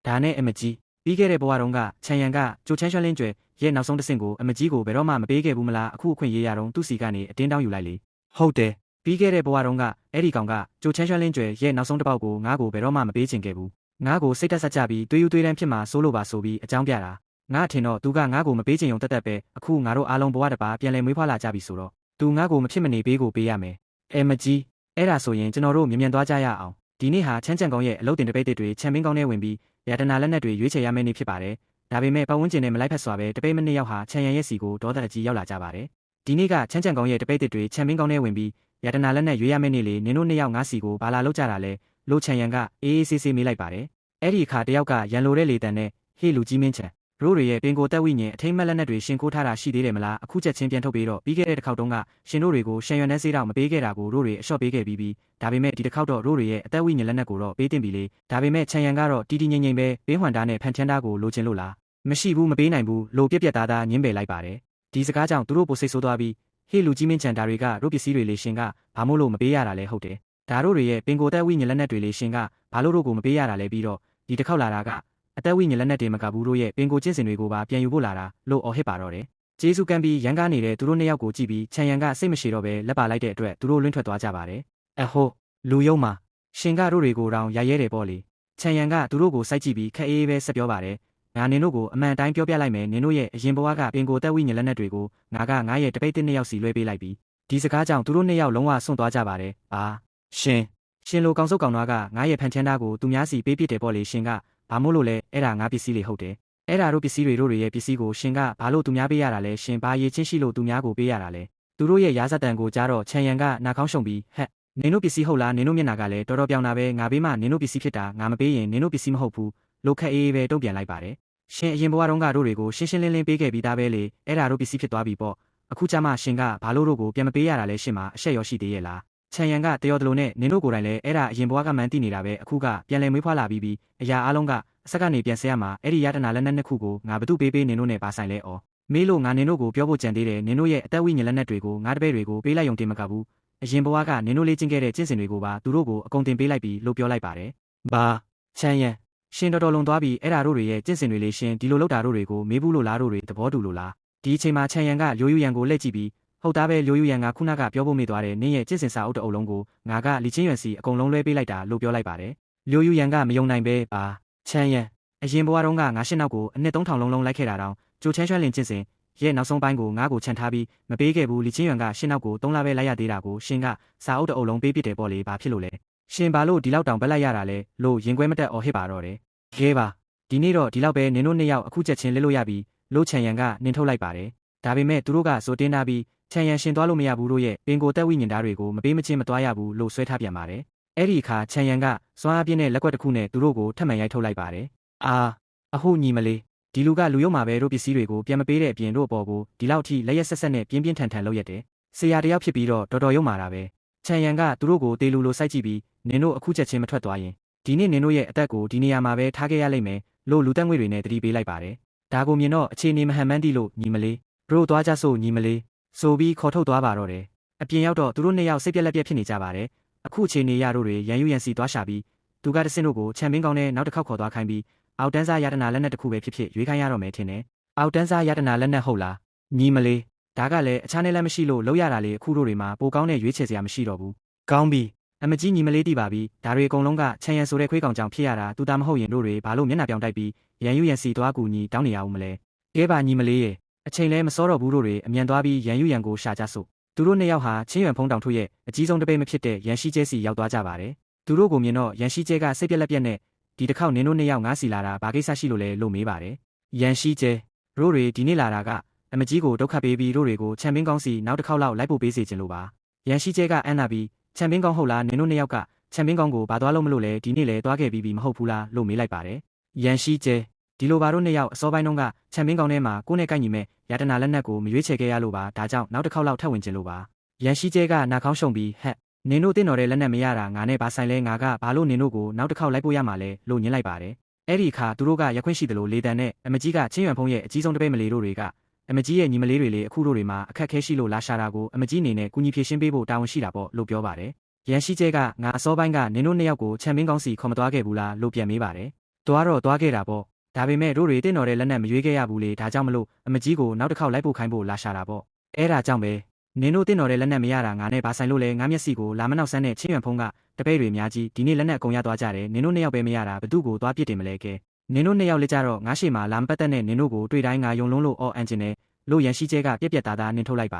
ဒါနဲ့မကြီးပြီးခဲ့တဲ့ဘဝတုန်းကခြံရံကကြိုချမ်းရွှဲလင်းကျွဲရဲ့နောက်ဆုံးတစ်ဆင့်ကိုမကြီးကိုဘယ်တော့မှမပေးခဲ့ဘူးမလားအခုအခွင့်ရေးရတော့သူ့စီကနေအတင်းတောင်းယူလိုက်လေဟုတ်တယ်ပြီးခဲ့တဲ့ဘဝတုန်းကအဲ့ဒီကောင်ကကြိုချမ်းရွှဲလင်းကျွဲရဲ့နောက်ဆုံးတစ်ပေါက်ကိုငါ့ကိုဘယ်တော့မှမပေးချင်ခဲ့ဘူးငါ့ကိုစိတ်တက်ဆက်ကြပြီးတွေးယူတွေးတန်းဖြစ်မှာစိုးလို့ပါဆိုပြီးအကြောင်းပြတာငါအထင်တော့သူကငါ့ကိုမပေးချင်ုံတက်တက်ပဲအခုငါတို့အားလုံးဘဝတစ်ပါးပြန်လဲမွေးဖွားလာကြပြီဆိုတော့သူငါ့ကိုမဖြစ်မနေပေးကိုပေးရမယ်မကြီးအဲ့ဒါဆိုရင်ကျွန်တော်တို့မြ мян သွားကြရအောင်ဒီနေ့ဟာချမ်းချန်ကောင်ရဲ့အလုပ်တင်တပိတ်တွေချန်ပင်းကောင်းနဲ့ဝင်ပြီးယတနာလက်နက်တွေရွေးချယ်ရမယ့်နေ့ဖြစ်ပါတယ်ဒါပေမဲ့ပတ်ဝန်းကျင်နဲ့မလိုက်ဖက်စွာပဲတပိတ်မနှစ်ယောက်ဟာချန်ရန်ရဲ့စီကိုဒေါသအကြီးရောက်လာကြပါတယ်ဒီနေ့ကချမ်းချန်ကောင်ရဲ့တပိတ်တွေချန်ပင်းကောင်းနဲ့ဝင်ပြီးယတနာလက်နက်ရွေးရမယ့်နေ့လေနင်တို့နှစ်ယောက်ငါးစီကိုဘာလာလောက်ကြတာလဲလို့ချန်ရန်ကအေးအေးဆေးဆေးမေးလိုက်ပါတယ်အဲ့ဒီအခါတယောက်ကရန်လိုတဲ့လေတံနဲ့ဟေးလူကြီးမင်းချန်တို့တွေရဲ့ပင်ကိုတက်ဝိညာဉ်အထိမ့်မက်လက်နက်တွေရှင်ကိုထားတာရှိသေးတယ်မလားအခုချက်ချင်းပြန်ထုတ်ပြီးတော့ပြီးခဲ့တဲ့တစ်ခေါက်တုန်းကရှင်တို့တွေကိုရှန်ရွန်နဲ့ဆေးတော့မပေးခဲ့တာကိုတို့တွေအလျှော့ပေးခဲ့ပြီးဒါပေမဲ့ဒီတစ်ခေါက်တော့တို့တွေရဲ့အသက်ဝိညာဉ်လက်နက်ကိုတော့ပေးတင်ပြီလေဒါပေမဲ့ချန်ရန်ကတော့တီတီငိမ့်ငိမ့်ပဲပေးဟွန်တာနဲ့ဖန်ချန်တာကိုလိုချင်လို့လားမရှိဘူးမပေးနိုင်ဘူးလိုပြက်ပြက်သားသားညင်းပယ်လိုက်ပါတယ်ဒီစကားကြောင့်သူတို့ပိုစိတ်ဆိုးသွားပြီးဟေးလူကြီးမင်းချန်တာတွေကတို့ပစ္စည်းတွေလေရှင်ကဘာမို့လို့မပေးရတာလဲဟုတ်တယ်ဒါတို့တွေရဲ့ပင်ကိုတက်ဝိညာဉ်လက်နက်တွေလေရှင်ကဘာလို့တို့ကိုမပေးရတာလဲပြီးတော့ဒီတစ်ခေါက်လာတာကအသက်ဝိညာဉ်လက်နက်တွေမကဘူးတို့ရဲ့ပင်ကိုကျင့်စဉ်တွေကိုပါပြန်ယူဖို့လာတာလို့အော်ဟစ်ပါတော့တယ်ကျေးဇူးကမ်းပြီးရန်ကားနေတဲ့သူတို့နှစ်ယောက်ကိုကြည့်ပြီးချန်ရန်ကစိတ်မရှိတော့ပဲလက်ပါလိုက်တဲ့အတွက်သူတို့လွင့်ထွက်သွားကြပါတယ်အဟိုလူယုံမှာရှင်ကတို့တွေကိုတောင်ရရဲတယ်ပေါ့လေချန်ရန်ကသူတို့ကိုစိုက်ကြည့်ပြီးခက်အေးပဲဆက်ပြောပါတယ်ငါနင်တို့ကိုအမှန်တိုင်းပြောပြလိုက်မယ်နင်တို့ရဲ့အရင်ဘဝကပင်ကိုတက်ဝိညာဉ်လက်နက်တွေကိုငါရဲ့တပိတ်တစ်နှစ်ယောက်စီလွှဲပေးလိုက်ပြီးဒီစကားကြောင့်သူတို့နှစ်ယောက်လုံးဝဆွန့်သွားကြပါတယ်ရှင်လိုကောင်စုပ်ကောင်သားကငါရဲ့ဖန်ချမ်းသားကိုသူများစီပေးပစ်တယ်ပေါ့လေရှင်ကဘာမို့လို့လဲအဲ့ဒါငါပစ္စည်းလေးဟုတ်တယ်အဲ့ဒါတို့ပစ္စည်းတို့ရဲ့ပစ္စည်းကိုရှင်ကဘာလို့သူများပေးရတာလဲရှင်ဘာရေးချင်းရှိလို့သူများကိုပေးရတာလဲသူတို့ရဲ့ရာဇတန်ကိုကြားတော့ချန်ရန်ကနာကောင်းရှုံပြီးဟက်နင်တို့ပစ္စည်းဟုတ်လားနင်တို့မျက်နှာကလည်းတော်တော်ပြောင်တာပဲငါပေးမှနင်တို့ပစ္စည်းဖြစ်တာငါမပေးရင်နင်တို့ပစ္စည်းမဟုတ်ဘူးလို့ခက်အေးပဲတုံ့ပြန်လိုက်ပါတယ်ရှင်အရင်ဘဝတုန်းကတို့တွေကိုရှင်းရှင်းလင်းလင်းပေးခဲ့ပြီးသားပဲလေအဲ့ဒါတို့ပစ္စည်းဖြစ်သွားပြီပေါ့အခုကျမှရှင်ကဘာလို့တို့ကိုပြန်မပေးရတာလဲရှင်မှာအရှက်ရောရှိသေးရဲ့လားချန်ရန်ကတယောတလို့နဲ့နင်တို့ကိုယ်တိုင်လည်းအဲ့ဒါအရင်ဘဝကမှန်းသိနေတာပဲအခုကပြန်လဲမွေးဖွားလာပြီးအရာအလုံးကအဆက်ကနေပြန်ဆဲရမှာအဲ့ဒီယတနာလက်နက်နှစ်ခုကိုငါဘသူပေးနင်တို့နဲ့ပါဆိုင်လဲအော်မေးလို့ငါနင်တို့ကိုပြောဖို့ကြံသေးတယ်နင်တို့ရဲ့အသက်ဝိညာဉ်လက်နက်တွေကိုငါတပည့်တွေကိုပေးလိုက်ုံတင်မကဘူးအရင်ဘဝကနင်တို့လေ့ကျင့်ခဲ့တဲ့ကျင့်စဉ်တွေကိုပါသူတို့ကိုအကုန်တင်ပေးလိုက်ပြီးလို့ပြောလိုက်ပါတယ်ဘာချန်ရန်ရှင်တော်လုံသွားပြီးအဲ့ဒါတို့တွေရဲ့ကျင့်စဉ်တွေလေးရှင်ဒီလိုလောက်တာတို့တွေကိုမေးဘူးလို့လားတို့တွေသဘောတူလို့လားဒီအချိန်မှာချန်ရန်ကလျိုယူရန်ကိုလှည့်ကြည့်ပြီးဟုတ်သားပဲလျိုယူရန်ကခုနကပြောဖို့မေ့သွားတယ်နင်းရဲ့ကျင့်စဉ်စာအုပ်တအုပ်လုံးကိုငါကလီချင်းရွံစီအကုန်လုံးလွှဲပေးလိုက်တာလို့ပြောလိုက်ပါတယ်လျိုယူရန်ကမယုံနိုင်ပဲပါချန်ရန်အရင်ဘဝတုန်းကငါရှင်းနောက်ကိုအနှစ်3000လုံးလုံးလိုက်ခဲ့တာတောင်ကြိုချမ်းရွှဲလင်ကျင့်စဉ်ရဲ့နောက်ဆုံးပိုင်းကိုငါ့ကိုခြံထားပြီးမပေးခဲ့ဘူးလီချင်းရွံကရှင်းနောက်ကို3လပဲလိုက်ရသေးတာကိုရှင်ကစာအုပ်တအုပ်လုံးပေးပစ်တယ်ပေါ့လေဘာဖြစ်လို့လဲရှင်ဘာလို့ဒီလောက်တောင်ပက်လိုက်ရတာလဲလို့ရင်ခွဲမတက်အော်ဟစ်ပါတော့တယ်ခဲပါဒီနေ့တော့ဒီလောက်ပဲနင်တို့နှစ်ယောက်အခုချက်ချင်းလစ်လို့ရပြီလို့ချန်ရန်ကနင်းထုတ်လိုက်ပါတယ်ဒါပေမဲ့သူတို့ကစိုးတင်းထားပြီးချန်ရန်ရှင်သွားလို့မရဘူးတို့ရဲ့ပင်ကိုတက်ဝိညာဉ်သားတွေကိုမပေးမချင်းမသွားရဘူးလို့ဆွဲထားပြန်ပါတယ်အဲ့ဒီအခါချန်ရန်ကစွမ်းအားပြင်းတဲ့လက်ကွက်တစ်ခုနဲ့သူတို့ကိုထပ်မံရိုက်ထုတ်လိုက်ပါတယ်အဟုတ်ညီမလေးဒီလူကလူယုံမှာပဲတို့ပစ္စည်းတွေကိုပြန်မပေးတဲ့အပြင်တို့အပေါ်ကိုဒီလောက်ထိလက်ရက်ဆက်ဆက်နဲ့ပြင်းပြင်းထန်ထန်လုပ်ရက်တယ်ဆရာတယောက်ဖြစ်ပြီးတော့တော်တော်ယုံမာတာပဲချန်ရန်ကသူတို့ကိုတေလူလိုစိုက်ကြည့်ပြီးနင်တို့အခုချက်ချင်းမထွက်သွားရင်ဒီနေ့နင်တို့ရဲ့အသက်ကိုဒီနေရာမှာပဲထားခဲ့ရလိမ့်မယ်လို့လူတက်ငွေတွေနဲ့တတိပေးလိုက်ပါတယ်ဒါကိုမြင်တော့အခြေအနေမဟန်မှန်းတိလို့ညီမလေးတို့သွားကြစို့ညီမလေးဆိုပြီးခေါ်ထုတ်သွားပါတော့တယ်အပြင်ရောက်တော့သူတို့နှစ်ယောက်စိတ်ပြက်လက်ပြက်ဖြစ်နေကြပါတယ်အခုအခြေအနေရတို့တွေရန်ယူရန်စီသွားရှာပြီးသူကတဆင့်တို့ကိုချန်ပင်းကောင်းနဲ့နောက်တစ်ခေါက်ခေါ်သွားခိုင်းပြီး အောက်တန်းစားယတနာလက်နက်တစ်ခုပဲဖြစ်ဖြစ်ရွေးခိုင်းရတော့မယ်ထင်တယ်အောက်တန်းစားယတနာလက်နက်ဟုတ်လားညီမလေးဒါကလည်းအခြားနဲ့လည်းမရှိလို့လောက်ရတာလေအခုတို့တွေမှာပိုကောင်းတဲ့ရွေးချယ်စရာမရှိတော့ဘူးကောင်းပြီအမကြီးညီမလေးတိပါပြီဒါတွေအကုန်လုံးကချန်ရန်ဆိုတဲ့ခွေးကောင်ကြောင့်ဖြစ်ရတာသူသားမဟုတ်ရင်တို့တွေဘာလို့မျက်နှာပြောင်တိုက်ပြီးရန်ယူရန်စီသွားကူညီတောင်းနေရအောင်မလဲကဲပါညီမလေးရဲ့အချိန်လဲမစောတော့ဘူးတို့တွေအမြန်သွားပြီးရန်ယူရန်ကိုရှာကြစို့သူတို့နှစ်ယောက်ဟာချင်းရွန်ဖုံးတောင်ထုရဲ့အကြီးဆုံးတပိတ်မဖြစ်တဲ့ရန်ရှိကျဲစီရောက်သွားကြပါတယ်သူတို့ကိုမြင်တော့ရန်ရှိကျဲကစိတ်ပြက်လက်ပြက်နဲ့ဒီတစ်ခေါက်နင်းတို့နှစ်ယောက်ငားစီလာတာဘာကိစ္စရှိလို့လဲလို့မေးပါတယ်ရန်ရှိကျဲတို့တွေဒီနေ့လာတာကအမကြီးကိုဒုက္ခပေးပြီးတို့တွေကိုချန်ပင်းကောင်းစီနောက်တစ်ခေါက်လောက်လိုက်ပို့ပေးစေချင်လို့ပါရန်ရှိကျဲကအန်နာပြီးချန်ပင်းကောင်းဟုတ်လားနင်းတို့နှစ်ယောက်ကချန်ပင်းကောင်းကိုဘာသွားလို့မလို့လဲဒီနေ့လဲသွားခဲ့ပြီးမဟုတ်ဘူးလားလို့မေးလိုက်ပါတယ်ရန်ရှိကျဲဒီလိုပါတို့နှစ်ယောက်အစောပိုင်းတုန်းကချန်ပင်းကောင်းထဲမှာကိုနဲ့ကိုက်ညီမဲ့ယတနာလက်နက်ကိုမရွေးချယ်ခဲ့ရလို့ပါဒါကြောင့်နောက်တစ်ခေါက်လောက်ထပ်ဝင်ကျင်လို့ပါရန်ရှိကျဲကနာခေါင်းရှုံပြီးဟက်နင်တို့တင်တော်တဲ့လက်နက်မရတာငါနဲ့ဘာဆိုင်လဲငါကဘာလို့နင်တို့ကိုနောက်တစ်ခေါက်လိုက်ပို့ရမှာလဲလို့ညင်းလိုက်ပါတယ်အဲ့ဒီအခါသူတို့ကရခွင့်ရှိတယ်လို့လေတန်နဲ့အမကြီးကချင်းရွန်ဖုံးရဲ့အကြီးဆုံးတပိတ်မလေးတို့တွေကအမကြီးရဲ့ညီမလေးတွေလေအခုတို့တွေမှာအခက်ခဲရှိလို့လာရှာတာကိုအမကြီးအနေနဲ့ကူညီဖြည့်ရှင်းပေးဖို့တာဝန်ရှိတာပေါ့လို့ပြောပါတယ်ရန်ရှိကျဲကငါအစောပိုင်းကနင်တို့နှစ်ယောက်ကိုချန်ပင်းကောင်းစီခေါ်မသွားခဲ့ဘူးလားလို့ပြန်မေးပါတယ်သွားတော့သွားခဲ့တာပေါ့ဒါပေမဲ့တို့တွေတင်တော်တဲ့လက်နက်မရွေးခဲ့ရဘူးလေဒါကြောင့်မလို့အမကြီးကိုနောက်တစ်ခေါက်လိုက်ပို့ခိုင်းဖို့လာရှာတာပေါ့အဲ့ဒါကြောင့်ပဲနင်တို့တင်တော်တဲ့လက်နက်မရတာငါနဲ့ဘာဆိုင်လို့လဲငါမျက်စိကိုလာမနောက်ဆန်းတဲ့ချင်းရွန်ဖုံးကတပိတ်တွေများကြီးဒီနေ့လက်နက်အကုန်ရသွားကြတယ်နင်တို့နှစ်ယောက်ပဲမရတာဘသူ့ကိုသွားပြစ်တင်မလဲကဲနင်တို့နှစ်ယောက်လက်ကြတော့ငါရှိမှလာမပတ်သက်နဲ့နင်တို့ကိုတွေ့တိုင်းငါယုံလုံးလို့အော်အန်ကျင်နဲ့လို့ရန်ရှိကျဲကပြက်ပြက်သားသားနင်ထုတ်လိုက်ပါတ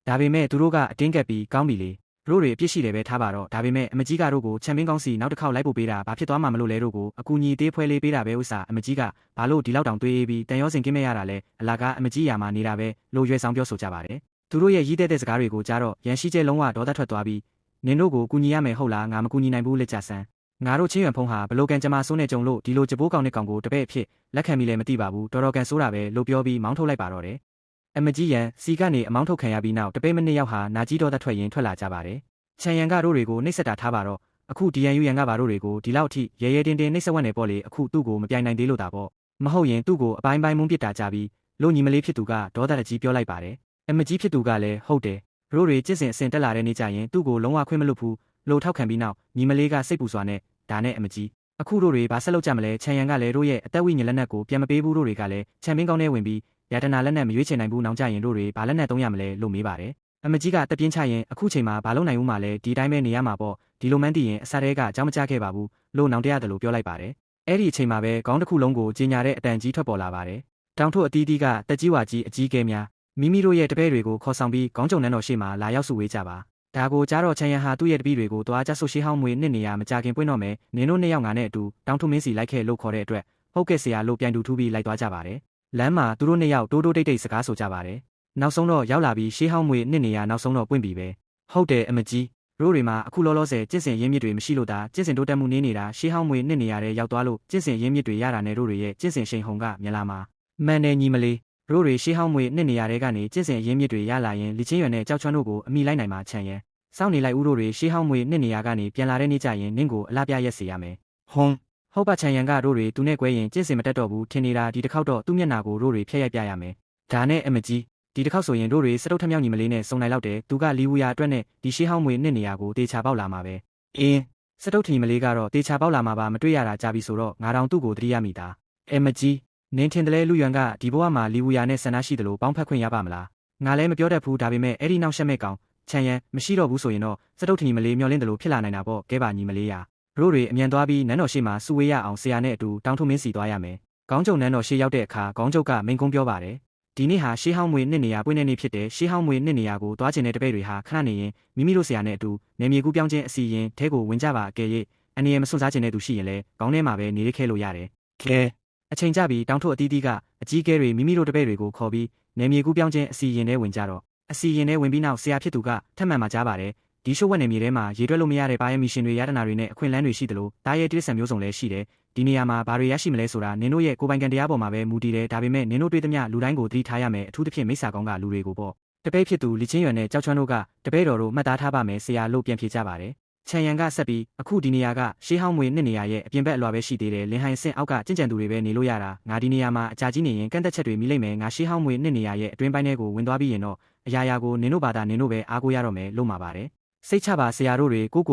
ယ်ဒါပေမဲ့သူတို့ကအတင်းကပ်ပြီးကောင်းပြီလေတို့တွေအပြစ်ရှိတယ်ပဲထားပါတော့ဒါပေမဲ့အမကြီးကတို့ကိုချန်ပင်းကောင်းစီနောက်တစ်ခေါက်လိုက်ပို့ပေးတာဘာဖြစ်သွားမှာမလို့လဲတို့ကိုအကူညီသေးဖွဲလေးပေးတာပဲဥစ္စာအမကြီးကဘာလို့ဒီလောက်တောင်တွေးပြီးတန်ရောစင်ကင်းမရတာလဲအလာကအမကြီးရာမှာနေတာပဲလို့ရွယ်ဆောင်ပြောဆိုကြပါတယ်သူတို့ရဲ့ရည်တဲ့စကားတွေကိုကြားတော့ရန်ရှိကျဲလုံးဝဒေါသထွက်သွားပြီးနင်တို့ကိုကူညီရမယ်ဟုတ်လားငါမကူညီနိုင်ဘူးလက်ကြဆန်းငါတို့ချင်းရွန်ဖုံးဟာဘလို့ကန်ကြမဆိုးနေကြုံလို့ဒီလိုကြပိုးကောင်နဲ့ကောင်ကိုတပည့်အဖြစ်လက်ခံပြီးလည်းမသိပါဘူးတော်တော်ကန်ဆိုးတာပဲလို့ပြောပြီးမောင်းထုတ်လိုက်ပါတော့တယ်အမကြီးရန်စီကနေအမောင်းထုတ်ခံရပြီးနောက်တပိတ်မနစ်ယောက်ဟာနာကြီးတော်သက်ထွက်ရင်ထွက်လာကြပါတယ်ချန်ရန်ကတို့တွေကိုနှိပ်စက်တာထားပါတော့အခုဒီရန်ယူရန်ကပါတို့တွေကိုဒီလောက်ထိရဲရဲတင်းတင်းနှိပ်စက်ဝတ်နေပေါ့လေအခုသူ့ကိုမပြိုင်နိုင်သေးလို့တာပေါ့မဟုတ်ရင်သူ့ကိုအပိုင်းပိုင်းမုန်းပစ်တာကြပြီးလို့ညီမလေးဖြစ်သူကဒေါသတကြီးပြောလိုက်ပါတယ်အမကြီးဖြစ်သူကလည်းဟုတ်တယ်တို့တွေကျင့်စဉ်အစဉ်တက်လာတဲ့နေ့ကျရင်သူ့ကိုလုံးဝခွင့်မလွတ်ဘူးလို့ထောက်ခံပြီးနောက်ညီမလေးကစိတ်ပူစွာနဲ့ဒါနဲ့အမကြီးအခုတို့တွေဘာဆက်လုပ်ကြမလဲချန်ရန်ကလည်းတို့ရဲ့အသက်ဝိညာဉ်လက်နက်ကိုပြန်မပေးဘူးတို့တွေကလည်းချန်ပင်းကောင်းထဲဝင်ပြီးယတနာလက်နက်မရွေးချယ်နိုင်ဘူးနောင်ကြရင်တို့တွေဘာလက်နက်သုံးရမလဲလို့မေးပါတယ်အမကြီးကတက်ပြင်းချရင်အခုချိန်မှာဘာလုပ်နိုင်ဦးမှာလဲဒီတိုင်းပဲနေရမှာပေါ့ဒီလိုမှန်းသိရင်အစားတဲကအကြောင်းမကြားခဲ့ပါဘူးလို့နောင်တရတယ်လို့ပြောလိုက်ပါတယ်အဲ့ဒီအချိန်မှာပဲခေါင်းတစ်ခုလုံးကိုကြီးညာတဲ့အတန်ကြီးထွက်ပေါ်လာပါတယ်တောင်ထုတ်အသီးသီးကတက်ကြီးဝါကြီးအကြီးကဲများမိမိတို့ရဲ့တပည့်တွေကိုခေါ်ဆောင်ပြီးခေါင်းကြုံနှန်းတော်ရှေ့မှာလာရောက်စုဝေးကြပါဒါကိုကြားတော့ချန်ရန်ဟာသူ့ရဲ့တပည့်တွေကိုတွားကြဆုရှိဟောင်းမွေနှစ်နေရမကြခင်ပွင့်တော့မယ်နင်းတို့နှစ်ယောက်ငါနဲ့အတူတောင်ထုတ်မင်းစီလိုက်ခဲ့လို့ခေါ်တဲ့အတွက်ဟုတ်ကဲ့ဆရာလို့ပြန်တူထူးပြီးလိုက်သွားကြပါတယ်လမ်းမှာသူတို့နှစ်ယောက်တိုးတိုးတိတ်တိတ်စကားဆိုကြပါတယ်နောက်ဆုံးတော့ရောက်လာပြီးရှေးဟောင်းမွေနှစ်နေရနောက်ဆုံးတော့ပွင့်ပြီပဲဟုတ်တယ်အမကြီးတို့တွေမှာအခုလောလောဆယ်ကျင့်စဉ်ရင်းမြစ်တွေမရှိလို့ဒါကျင့်စဉ်တိုးတက်မှုနေနေတာရှေးဟောင်းမွေနှစ်နေရတဲ့ရောက်သွားလို့ကျင့်စဉ်ရင်းမြစ်တွေရတာနဲ့တို့တွေရဲ့ကျင့်စဉ်ရှိန်ဟုန်ကမြလာမှာမှန်တယ်ညီမလေးတို့တွေရှေးဟောင်းမွေနှစ်နေရတဲ့ကနေကျင့်စဉ်ရင်းမြစ်တွေရလာရင်လီချင်းရွယ်နဲ့ကြောက်ချွမ်းတို့ကိုအမိလိုက်နိုင်မှာချန်ရဲ့စောင့်နေလိုက်ဦးတို့တွေရှေးဟောင်းမွေနှစ်နေရကနေပြန်လာတဲ့နေ့ကျရင်နင့်ကိုအလားပြရက်စေရမယ်ဟုတ်ပါချန်ရန်ကတို့တွေသူနဲ့ကွဲရင်ကျင့်စဉ်မတက်တော့ဘူးထင်နေတာဒီတစ်ခေါက်တော့သူ့မျက်နှာကိုတို့တွေဖျက်ရိုက်ပြရမယ်ဒါနဲ့အမကြီးဒီတစ်ခေါက်ဆိုရင်တို့တွေစတုတ်ထမြောက်ညီမလေးနဲ့စုံနိုင်လောက်တယ်သူကလီဝူယာအတွက်နဲ့ဒီရှေးဟောင်းမွေနှစ်နေရကိုတေချာပေါက်လာမှာပဲအင်းစတုတ်ထညီမလေးကတော့တေချာပေါက်လာမှာပါမတွေ့ရတာကြာပြီဆိုတော့ငါတောင်သူ့ကိုတတိယမိတာအမကြီးနင်းထင်တယ်လေလူယွမ်ကဒီဘဝမှာလီဝူယာနဲ့ဆန္ဒရှိတယ်လို့ပေါင်းဖက်ခွင့်ရပါမလားငါလည်းမပြောတတ်ဘူးဒါပေမဲ့အဲ့ဒီနောက်ရှက်မဲ့ကောင်ချန်ရန်မရှိတော့ဘူးဆိုရင်တော့စတုတ်ထညီမလေးမျောလင်းတယ်လို့ဖြစ်လာနိုင်တာပေါ့ကဲပါညီမလေးရာတို့တွေအမြန်သွားပြီးနန်းတော်ရှိမှာစုဝေးရအောင်ဆရာနဲ့အတူတောင်ထုမင်းစီသွားရမယ်ခေါင်းကျုံနန်းတော်ရှိရောက်တဲ့အခါခေါင်းကျုပ်ကမိန်ကုန်းပြောပါတယ်ဒီနေ့ဟာရှေးဟောင်းမွေနှစ်နေရပွင့်တဲ့နေ့ဖြစ်တဲ့ရှေးဟောင်းမွေနှစ်နေရကိုသွားကျင်တဲ့တပည့်တွေဟာခဏနေရင်မိမိတို့ဆရာနဲ့အတူနေမြေကူးပြောင်းခြင်းအစီရင်ထဲကိုဝင်ကြပါအကယ်၍အနေရမစွန့်စားခြင်းတဲ့သူရှိရင်လည်းခေါင်းထဲမှာပဲနေရခဲလို့ရတယ်ခဲအချိန်ကြပြီးတောင်ထုတ်အသီးသီးကအကြီးကဲတွေမိမိတို့တပည့်တွေကိုခေါ်ပြီးနေမြေကူးပြောင်းခြင်းအစီရင်ထဲဝင်ကြတော့အစီရင်ထဲဝင်ပြီးနောက်ဆရာဖြစ်သူကထပ်မံမှာကြားပါတယ်ဒီရှိုးဝက်နယ်မြေထဲမှာရေတွက်လို့မရတဲ့ပါရဲမီရှင်တွေရတနာတွေနဲ့အခွင့်အလမ်းတွေရှိသလိုတားရဲတိရစ္ဆာန်မျိုးစုံလည်းရှိတယ်ဒီနေရာမှာဘာတွေရရှိမလဲဆိုတာနင်တို့ရဲ့ကိုယ်ပိုင်ကံတရားပေါ်မှာပဲမူတည်တယ်ဒါပေမဲ့နင်တို့တွေ့သမျှလူတိုင်းကိုသတိထားရမယ်အထူးသဖြင့်မိစ္ဆာကောင်းကလူတွေကိုပေါ့တပည့်ဖြစ်သူလီချင်းရွယ်နဲ့ကြောက်ချွမ်းတို့ကတပည့်တော်တို့မှတ်သားထားပါမယ်ဆရာလို့ပြန်ဖြေကြပါတယ်ချန်ရန်ကဆက်ပြီးအခုဒီနေရာကရှေးဟောင်းမွေနှစ်နေရာရဲ့အပြင်ဘက်အလွာပဲရှိသေးတယ်လင်ဟိုင်ဆင့်အောက်ကကျင့်ကြံသူတွေပဲနေလို့ရတာငါဒီနေရာမှာအကြာကြီးနေရင်ကန့်သက်ချက်တွေမိလိမ့်မယ်ငါရှေးဟောင်းမွေနှစ်နေရာရဲ့အတွင်းပိုင်းထဲကိုဝင်သွားပြီးရင်တော့အရာရာကိုနင်တို့ဘာသာနင်တို့ပဲအားကိုးရတော့မယ်လို့မှာပါတယ်စိတ်ချပါဆရာတို့တွေက